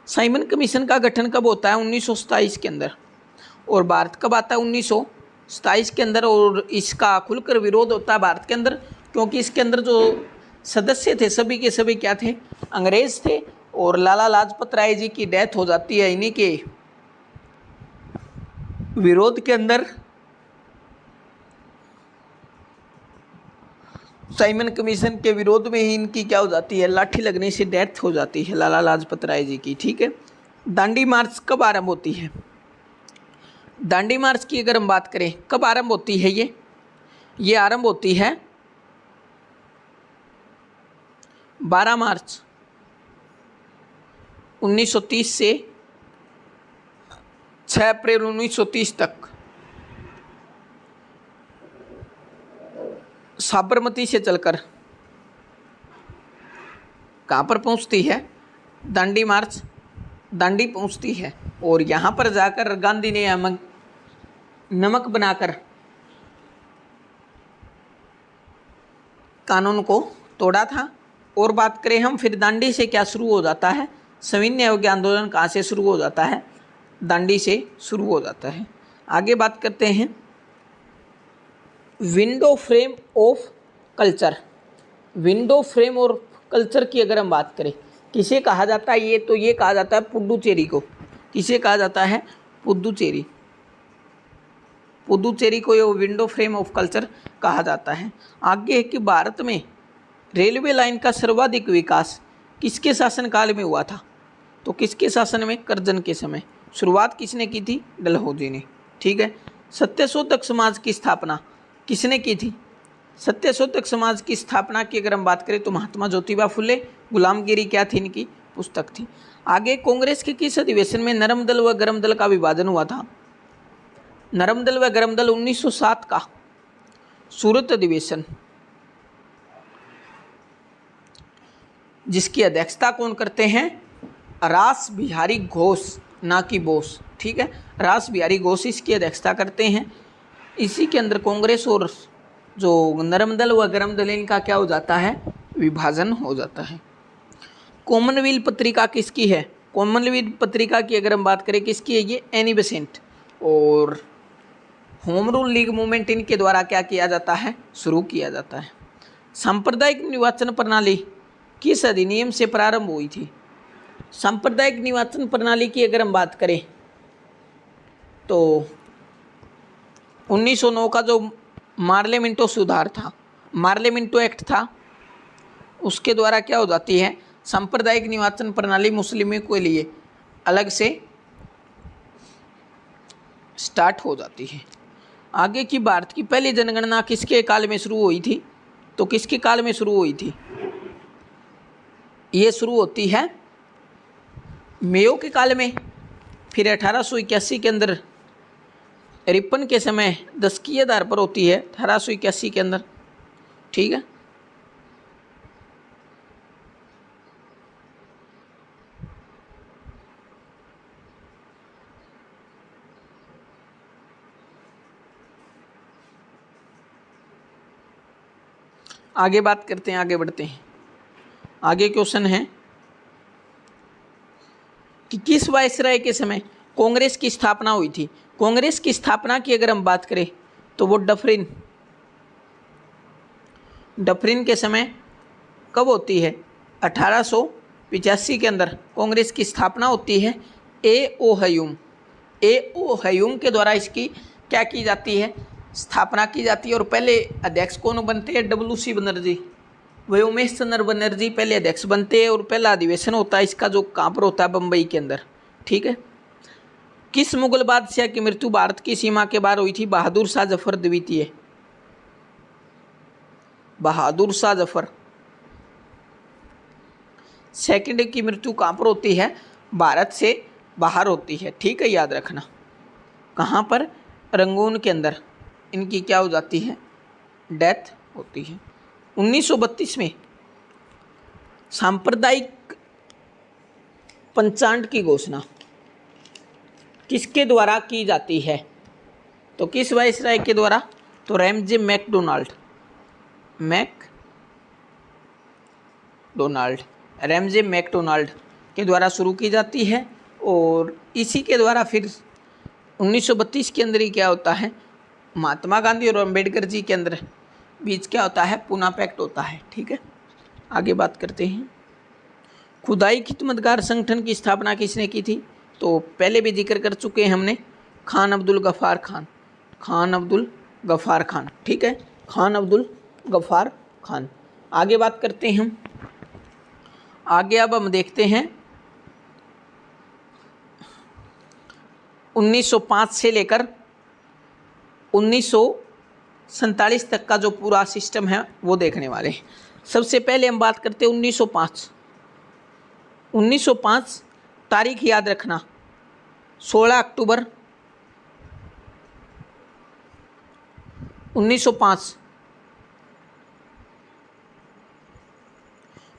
[SPEAKER 1] साइमन कमीशन का गठन कब होता है, 1927 के अंदर। और भारत कब आता है, 1927 के अंदर। और इसका खुलकर विरोध होता है भारत के अंदर, क्योंकि इसके अंदर जो सदस्य थे सभी के सभी क्या थे, अंग्रेज थे। और लाला लाजपत राय जी की डेथ हो जाती है इन्हीं के विरोध के अंदर। साइमन कमीशन के विरोध में ही इनकी क्या हो जाती है, लाठी लगने से डेथ हो जाती है लाला लाजपत राय जी की। ठीक है, दांडी मार्च कब आरंभ होती है? दांडी मार्च की अगर हम बात करें कब आरंभ होती है, ये आरंभ होती है 12 मार्च 1930 से 6 अप्रैल 1930 तक साबरमती से चलकर कहाँ पर पहुँचती है? दांडी मार्च दांडी पहुँचती है और यहाँ पर जाकर गांधी ने नमक बनाकर कानून को तोड़ा था। और बात करें हम फिर दांडी से क्या शुरू हो जाता है, सविनय अवज्ञा आंदोलन कहाँ से शुरू हो जाता है? दांडी से शुरू हो जाता है। आगे बात करते हैं window frame of culture. Window frame और कल्चर की अगर हम बात करें किसे कहा जाता है, ये कहा जाता है पुडुचेरी को। किसे कहा जाता है? पुडुचेरी को ये विंडो फ्रेम ऑफ कल्चर कहा जाता है। आगे है कि भारत में रेलवे लाइन का सर्वाधिक विकास किसके शासनकाल में हुआ था? तो किसके शासन में? करजन के समय। शुरुआत किसने की थी? डलहौजी ने। ठीक है, सत्यशोधक समाज की स्थापना किसने की थी? सत्यशोधक समाज की स्थापना की अगर हम बात करें तो महात्मा ज्योतिबा फुले। गुलामगिरी क्या थी? इनकी पुस्तक थी। आगे कांग्रेस के किस अधिवेशन में नरम दल व गरम दल का विभाजन हुआ था? नरम दल व गरम दल 1907 का सूरत अधिवेशन, जिसकी अध्यक्षता कौन करते हैं? रास बिहारी घोष, ना कि बोस। ठीक है, रास बिहारी घोष इसकी अध्यक्षता करते हैं। इसी के अंदर कांग्रेस और जो नरम दल व गरम दल इनका क्या हो जाता है? विभाजन हो जाता है। कॉमनवेल्थ पत्रिका किसकी है? कॉमनवेल्थ पत्रिका की अगर हम बात करें किसकी है? ये एनी बेसेंट। और होम रूल लीग मूवमेंट इनके द्वारा क्या किया जाता है? शुरू किया जाता है। सांप्रदायिक निर्वाचन प्रणाली किस अधिनियम से प्रारंभ हुई थी? सांप्रदायिक निर्वाचन प्रणाली की अगर हम बात करें तो 1909 का जो मार्लेमेंटो सुधार था, मार्लेमेंटो एक्ट था, उसके द्वारा क्या हो जाती है? सांप्रदायिक निर्वाचन प्रणाली मुस्लिमों के लिए अलग से स्टार्ट हो जाती है। आगे की भारत की पहली जनगणना किसके काल में शुरू हुई थी? तो किसके काल में शुरू हुई थी? ये शुरू होती है मेयो के काल में। फिर 1881 के अंदर रिपन के समय दशकीय आधार पर होती है 1881 के अंदर। ठीक है, आगे बात करते हैं, आगे बढ़ते हैं। आगे क्वेश्चन है कि किस वायसराय के समय कांग्रेस की स्थापना हुई थी? कांग्रेस की स्थापना की अगर हम बात करें तो वो डफरिन के समय कब होती है? 1885 के अंदर कांग्रेस की स्थापना होती है। ए ओ हयूम के द्वारा इसकी क्या की जाती है? स्थापना की जाती है। और पहले अध्यक्ष कौन बनते हैं? WC बनर्जी व उमेश चंद्र बनर्जी पहले अध्यक्ष बनते हैं। और पहला अधिवेशन होता है इसका जो कहाँ पर होता है? बम्बई के अंदर। ठीक है, किस मुगल बादशाह की मृत्यु भारत की सीमा के बाहर हुई थी? बहादुर शाह जफर द्वितीय। बहादुर शाह जफर सेकंड की मृत्यु कहाँ पर होती है? भारत से बाहर होती है। ठीक है, याद रखना। कहाँ पर? रंगून के अंदर इनकी क्या हो जाती है? डेथ होती है। 1932 में सांप्रदायिक पंचांग की घोषणा किसके द्वारा की जाती है? तो किस वायसराय के द्वारा? तो रैमजे मैकडोनाल्ड के द्वारा शुरू की जाती है। और इसी के द्वारा फिर 1932 के अंदर ही क्या होता है? महात्मा गांधी और अंबेडकर जी के अंदर बीच क्या होता है? पूना पैक्ट होता है। ठीक है, आगे बात करते हैं। खुदाई खिदमतगार संगठन की स्थापना किसने की थी? तो पहले भी जिक्र कर चुके हैं हमने, खान अब्दुल गफ़ार खान। ठीक है, खान अब्दुल गफ़ार खान। आगे बात करते हैं हम। आगे अब हम देखते हैं 1905 से लेकर 1947 तक का जो पूरा सिस्टम है वो देखने वाले हैं। सबसे पहले हम बात करते हैं 1905। 1905 तारीख याद रखना, 16 अक्टूबर 1905,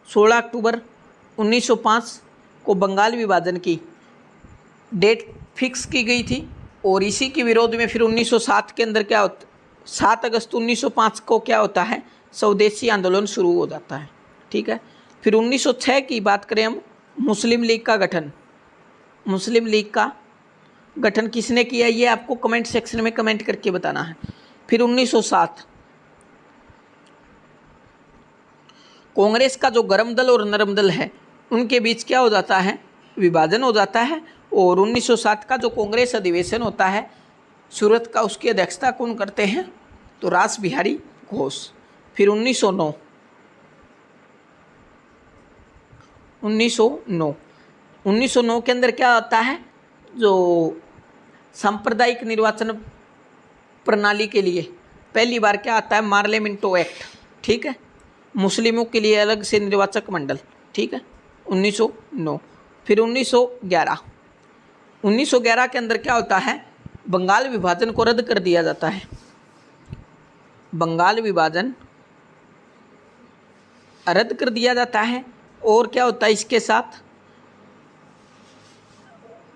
[SPEAKER 1] 16 अक्टूबर 1905 को बंगाल विभाजन की डेट फिक्स की गई थी। और इसी के विरोध में फिर 1907 के अंदर क्या होता, 7 अगस्त 1905 को क्या होता है, स्वदेशी आंदोलन शुरू हो जाता है। ठीक है। फिर 1906 की बात करें हम, मुस्लिम लीग का गठन। मुस्लिम लीग का गठन किसने किया ये आपको कमेंट सेक्शन में कमेंट करके बताना है। फिर 1907 कांग्रेस का जो गरम दल और नरम दल है उनके बीच क्या हो जाता है, विभाजन हो जाता है। और 1907 का जो कांग्रेस अधिवेशन होता है सूरत का, उसकी अध्यक्षता कौन करते हैं, तो रास बिहारी घोष। फिर 1909 1909 के अंदर क्या आता है, जो सांप्रदायिक निर्वाचन प्रणाली के लिए पहली बार क्या आता है, मार्ले मिंटो एक्ट। ठीक है। मुस्लिमों के लिए अलग से निर्वाचक मंडल। ठीक है, 1909। फिर 1911 के अंदर क्या होता है, बंगाल विभाजन को रद्द कर दिया जाता है। बंगाल विभाजन रद्द कर दिया जाता है। और क्या होता है इसके साथ,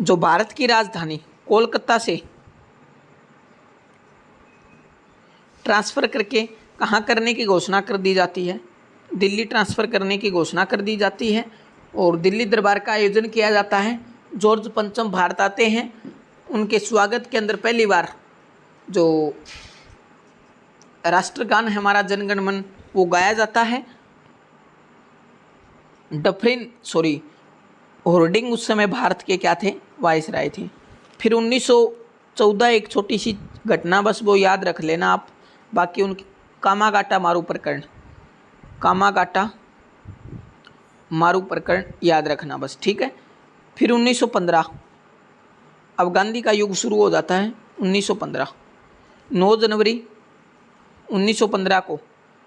[SPEAKER 1] जो भारत की राजधानी कोलकाता से ट्रांसफ़र करके कहाँ करने की घोषणा कर दी जाती है, दिल्ली ट्रांसफ़र करने की घोषणा कर दी जाती है। और दिल्ली दरबार का आयोजन किया जाता है। जॉर्ज पंचम भारत आते हैं, उनके स्वागत के अंदर पहली बार जो राष्ट्रगान है हमारा जनगण मन वो गाया जाता है। होर्डिंग उस समय भारत के क्या थे, वायसराय थे। फिर 1914 एक छोटी सी घटना, बस वो याद रख लेना आप, बाकी उनकी कामागाटा मारू प्रकरण, कामागाटा मारू प्रकरण याद रखना बस। ठीक है। फिर 1915 अब गांधी का युग शुरू हो जाता है। 1915 9 जनवरी 1915 को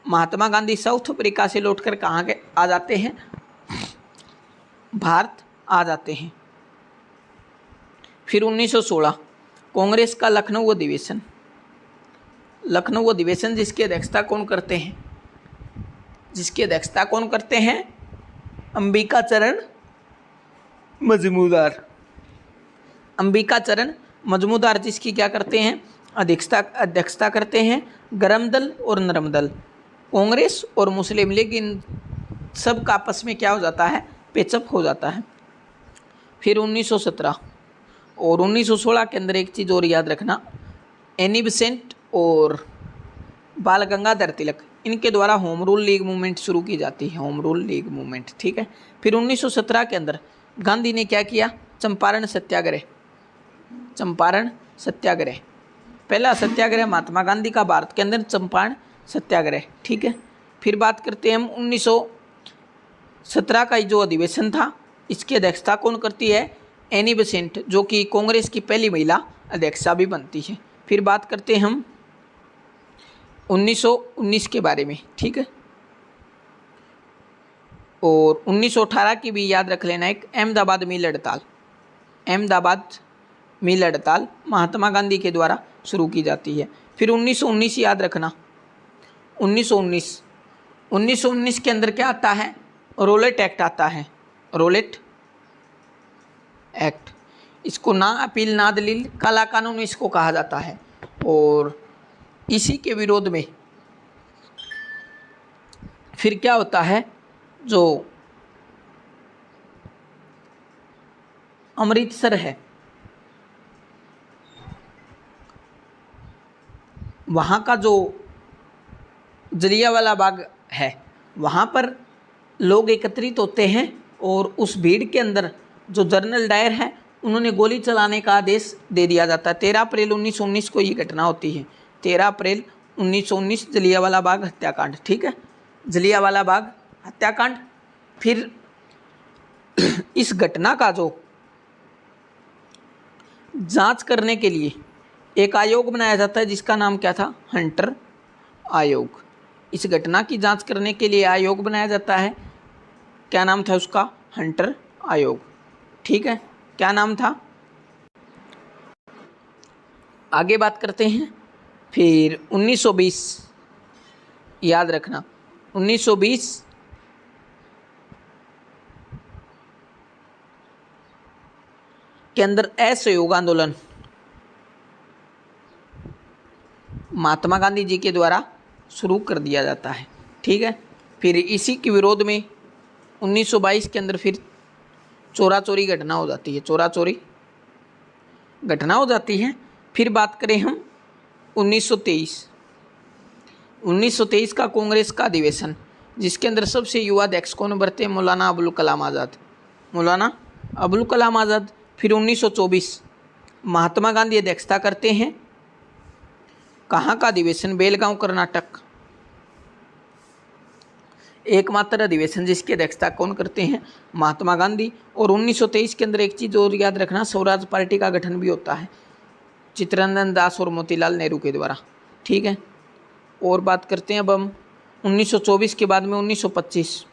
[SPEAKER 1] महात्मा गांधी साउथ अफ्रीका से लौटकर कहाँ के आ जाते हैं, भारत आ जाते हैं। फिर 1916 कांग्रेस का लखनऊ अधिवेशन। लखनऊ अधिवेशन जिसकी अध्यक्षता कौन करते हैं, जिसकी अध्यक्षता कौन करते हैं, अंबिका चरण मजमूदार। अंबिका चरण मजमूदार जिसकी क्या करते हैं, अध्यक्षता करते हैं। गरम दल और नरम दल, कांग्रेस और मुस्लिम लीग, इन सब का आपस में क्या हो जाता है, पेचअप हो जाता है। फिर 1917 और 1916 के अंदर एक चीज़ और याद रखना, एनी बेसेंट और बाल गंगाधर तिलक, इनके द्वारा होम रूल लीग मूवमेंट शुरू की जाती है, होम रूल लीग मूवमेंट। ठीक है। फिर 1917 के अंदर गांधी ने क्या किया, चंपारण सत्याग्रह। चंपारण सत्याग्रह पहला सत्याग्रह महात्मा गांधी का भारत के अंदर, चंपारण सत्याग्रह। ठीक है। फिर बात करते हैं हम 1917 का जो अधिवेशन था, इसकी अध्यक्षता कौन करती है, एनी बेसेंट, जो कि कांग्रेस की पहली महिला अध्यक्षा भी बनती है। फिर बात करते हैं हम 1919 के बारे में। ठीक है। और 1918 की भी याद रख लेना, एक अहमदाबाद मिल हड़ताल। अहमदाबाद मिल हड़ताल महात्मा गांधी के द्वारा शुरू की जाती है। फिर 1919 याद रखना, 1919 के अंदर क्या आता है, रोलेट एक्ट आता है, रोलेट एक्ट। इसको ना अपील ना दलील काला कानून इसको कहा जाता है। और इसी के विरोध में फिर क्या होता है, जो अमृतसर है वहाँ का जो जलियांवाला बाग है, वहाँ पर लोग एकत्रित होते हैं और उस भीड़ के अंदर जो जनरल डायर है उन्होंने गोली चलाने का आदेश दे दिया जाता है। 13 अप्रैल 1919 को ये घटना होती है, 13 अप्रैल 1919 जलियांवाला बाग हत्याकांड। ठीक है। जलियांवाला बाग हत्याकांड। फिर इस घटना का जो जांच करने के लिए एक आयोग बनाया जाता है जिसका नाम क्या था, हंटर आयोग। इस घटना की जांच करने के लिए आयोग बनाया जाता है, क्या नाम था उसका, हंटर आयोग। ठीक है, क्या नाम था। आगे बात करते हैं। फिर 1920, याद रखना 1920 के अंदर असहयोग आंदोलन महात्मा गांधी जी के द्वारा शुरू कर दिया जाता है। ठीक है, फिर इसी के विरोध में 1922 के अंदर फिर चोरा चोरी घटना हो जाती है, चोरा चोरी घटना हो जाती है। फिर बात करें हम 1923 का कांग्रेस का अधिवेशन, जिसके अंदर सबसे युवा अध्यक्ष कौन बनते हैं, मौलाना अबुल कलाम आज़ाद, मौलाना अबुल कलाम आज़ाद। फिर 1924 महात्मा गांधी अध्यक्षता करते हैं, कहाँ का अधिवेशन, बेलगांव कर्नाटक, एकमात्र अधिवेशन जिसकी अध्यक्षता कौन करते हैं, महात्मा गांधी। और 1923 के अंदर एक चीज़ और याद रखना, स्वराज पार्टी का गठन भी होता है चित्तरंजन दास और मोतीलाल नेहरू के द्वारा। ठीक है, और बात करते हैं अब हम 1924 के बाद में 1925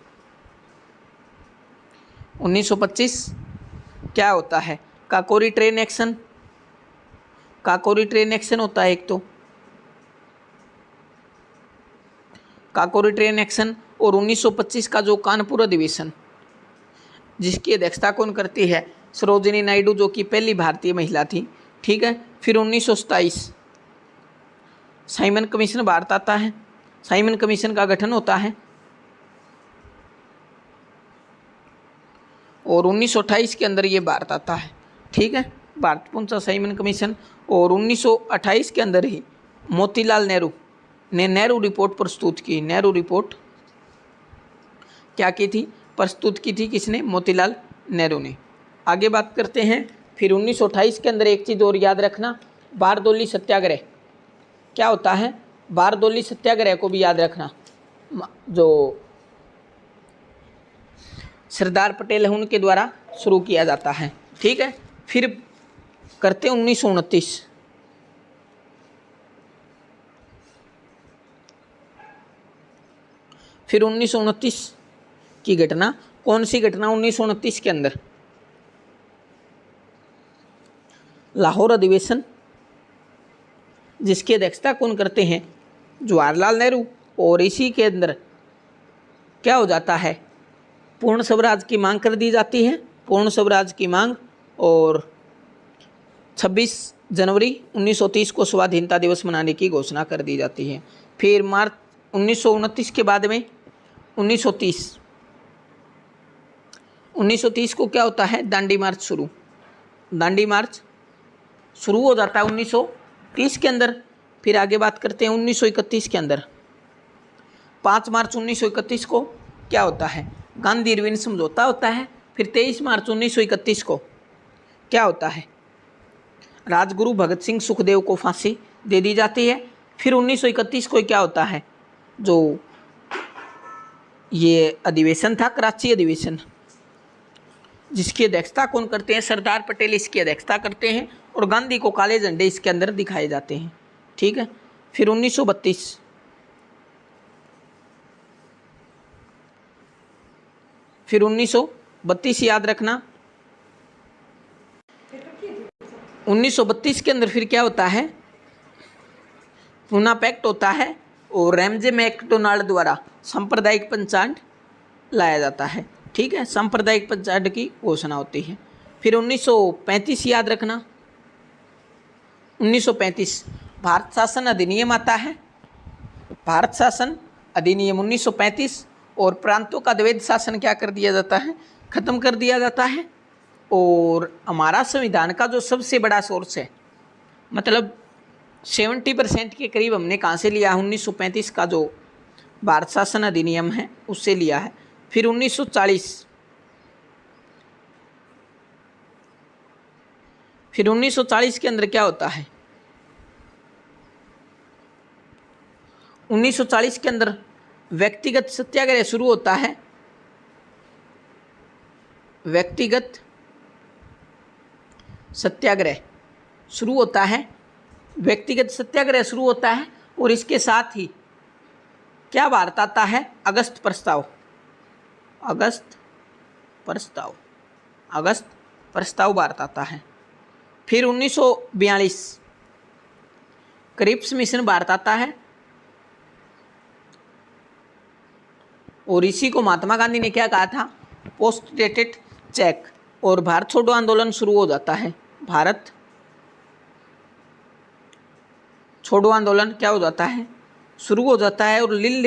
[SPEAKER 1] क्या होता है, Kakori train action, Kakori train action होता है एक तो, काकोरी ट्रेन एक्शन। और 1925 का जो कानपुर अधिवेशन, जिसकी अध्यक्षता कौन करती है, सरोजिनी नायडू, जो कि पहली भारतीय महिला थी। ठीक है, फिर 1927 साइमन कमीशन भारत आता है, साइमन कमीशन का गठन होता है। और 1928 के अंदर ये भारत आता है। ठीक है, भारत पहुंचा साइमन कमीशन। और 1928 के अंदर ही मोतीलाल नेहरू ने नेहरू रिपोर्ट प्रस्तुत की, नेहरू रिपोर्ट क्या की थी, प्रस्तुत की थी, किसने, मोतीलाल नेहरू ने। आगे बात करते हैं। फिर 1928 के अंदर एक चीज़ और याद रखना, बारदोली सत्याग्रह क्या होता है, बारदोली सत्याग्रह को भी याद रखना, जो सरदार पटेल है उनके द्वारा शुरू किया जाता है। ठीक है, फिर करते 1929, फिर 1929 की घटना, कौन सी घटना 1929 के अंदर, लाहौर अधिवेशन, जिसकी अध्यक्षता कौन करते हैं, जवाहरलाल नेहरू। और इसी के अंदर क्या हो जाता है, पूर्ण स्वराज की मांग कर दी जाती है, पूर्ण स्वराज की मांग। और 26 जनवरी 1930 को स्वाधीनता दिवस मनाने की घोषणा कर दी जाती है। फिर मार्च 1929 के बाद में 1930 को क्या होता है, दांडी मार्च शुरू, दांडी मार्च शुरू हो जाता है 1930 के अंदर। फिर आगे बात करते हैं 1931 के अंदर, 5 मार्च 1931 को क्या होता है, गांधी इरविन समझौता होता है। फिर 23 मार्च 1931 को क्या होता है, राजगुरु भगत सिंह सुखदेव को फांसी दे दी जाती है। फिर 1931 को क्या होता है, जो ये अधिवेशन था, कराची अधिवेशन, जिसकी अध्यक्षता कौन करते हैं, सरदार पटेल इसकी अध्यक्षता करते हैं। और गांधी को काले झंडे इसके अंदर दिखाए जाते हैं। ठीक है, फिर 1932, फिर 1932 याद रखना, 1932 के अंदर फिर क्या होता है, पूना पैक्ट होता है। और रैमजे मैकडोनाल्ड द्वारा सांप्रदायिक पंचांग लाया जाता है। ठीक है, सांप्रदायिक पंचांग की घोषणा होती है। फिर 1935 याद रखना, 1935 भारत शासन अधिनियम आता है, भारत शासन अधिनियम 1935। और प्रांतों का द्वैध शासन क्या कर दिया जाता है, खत्म कर दिया जाता है। और हमारा संविधान का जो सबसे बड़ा सोर्स है, मतलब 70% के करीब हमने कहाँ से लिया, 1935 का जो भारत शासन अधिनियम है उससे लिया है। फिर 1940, फिर 1940 के अंदर क्या होता है, 1940 के अंदर व्यक्तिगत सत्याग्रह शुरू होता है, व्यक्तिगत सत्याग्रह शुरू होता है, व्यक्तिगत सत्याग्रह शुरू होता है और इसके साथ ही क्या भारत आता है? अगस्त प्रस्ताव, अगस्त प्रस्ताव, अगस्त प्रस्ताव भारत आता है। फिर 1942 क्रिप्स मिशन भारत आता है और इसी को महात्मा गांधी ने क्या कहा था? Post dated cheque. और भारत छोड़ो आंदोलन शुरू हो जाता है, भारत छोड़ो आंदोलन क्या हो जाता है? शुरू हो जाता है। और लिन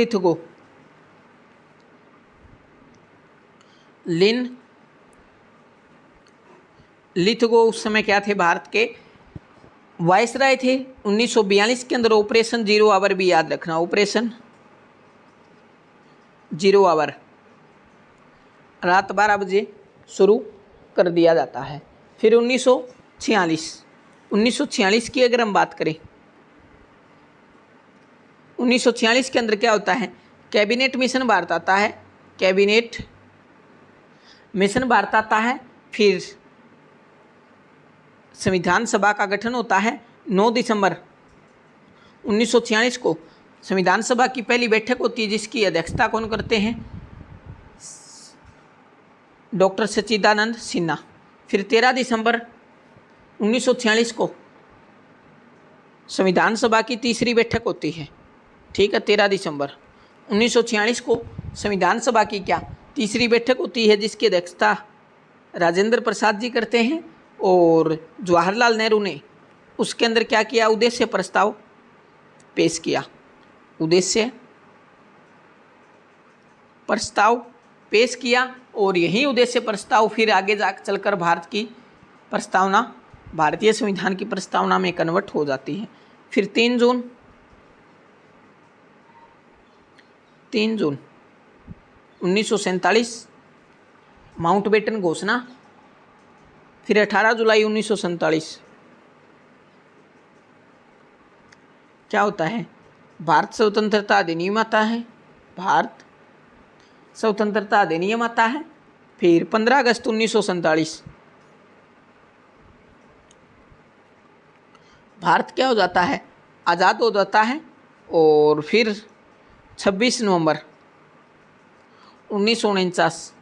[SPEAKER 1] लिथगो उस समय क्या थे? भारत के वायसराय थे। 1942 के अंदर ऑपरेशन जीरो आवर भी याद रखना, ऑपरेशन जीरो आवर रात 12 बजे शुरू कर दिया जाता है। फिर 1946 की अगर हम बात करें, 1946 के अंदर क्या होता है? कैबिनेट मिशन भारत आता है, कैबिनेट मिशन भारत आता है। फिर संविधान सभा का गठन होता है 9 दिसंबर 1946 को। संविधान सभा की पहली बैठक होती है जिसकी अध्यक्षता कौन करते हैं? डॉक्टर सच्चिदानंद सिन्हा। फिर 13 दिसंबर 1946 को संविधान सभा की तीसरी बैठक होती है, ठीक है। 13 दिसंबर 1946 को संविधान सभा की क्या तीसरी बैठक होती है जिसकी अध्यक्षता राजेंद्र प्रसाद जी करते हैं। और जवाहरलाल नेहरू ने उसके अंदर क्या किया? उद्देश्य प्रस्ताव पेश किया, उद्देश्य प्रस्ताव पेश किया। और यही उद्देश्य प्रस्ताव फिर आगे जाकर चलकर भारत की प्रस्तावना, भारतीय संविधान की प्रस्तावना में कन्वर्ट हो जाती है। फिर 3 जून 1947 माउंटबेटन घोषणा। फिर 18 जुलाई 1947 क्या होता है? भारत स्वतंत्रता अधिनियम आता है, भारत स्वतंत्रता अधिनियम आता है। फिर 15 अगस्त 1947 भारत क्या हो जाता है? आज़ाद हो जाता है। और फिर 26 नवंबर 1949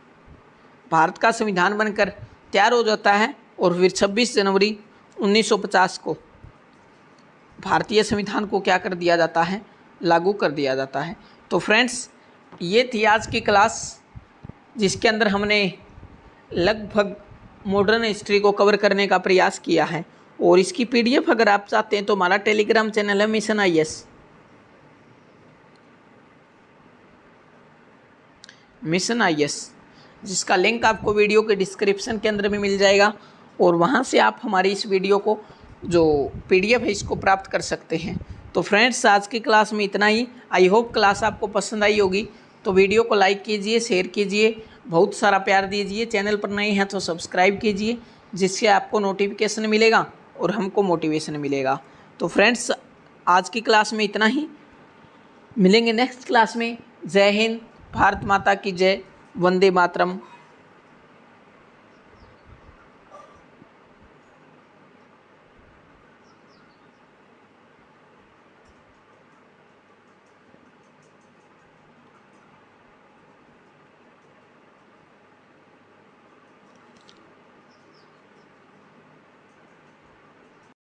[SPEAKER 1] भारत का संविधान बनकर तैयार हो जाता है। और फिर 26 जनवरी 1950 को भारतीय संविधान को क्या कर दिया जाता है? लागू कर दिया जाता है। तो फ्रेंड्स, ये थी आज की क्लास जिसके अंदर हमने लगभग मॉडर्न हिस्ट्री को कवर करने का प्रयास किया है। और इसकी पीडीएफ अगर आप चाहते हैं तो हमारा टेलीग्राम चैनल है मिशन आईएएस, मिशन आईएएस, जिसका लिंक आपको वीडियो के डिस्क्रिप्शन के अंदर भी मिल जाएगा। और वहां से आप हमारी इस वीडियो को जो पीडीएफ है इसको प्राप्त कर सकते हैं। तो फ्रेंड्स, आज की क्लास में इतना ही। आई होप क्लास आपको पसंद आई होगी। तो वीडियो को लाइक कीजिए, शेयर कीजिए, बहुत सारा प्यार दीजिए। चैनल पर नए हैं तो सब्सक्राइब कीजिए, जिससे आपको नोटिफिकेशन मिलेगा और हमको मोटिवेशन मिलेगा। तो फ्रेंड्स, आज की क्लास में इतना ही। मिलेंगे नेक्स्ट क्लास में। जय हिंद, भारत माता की जय, वंदे मातरम।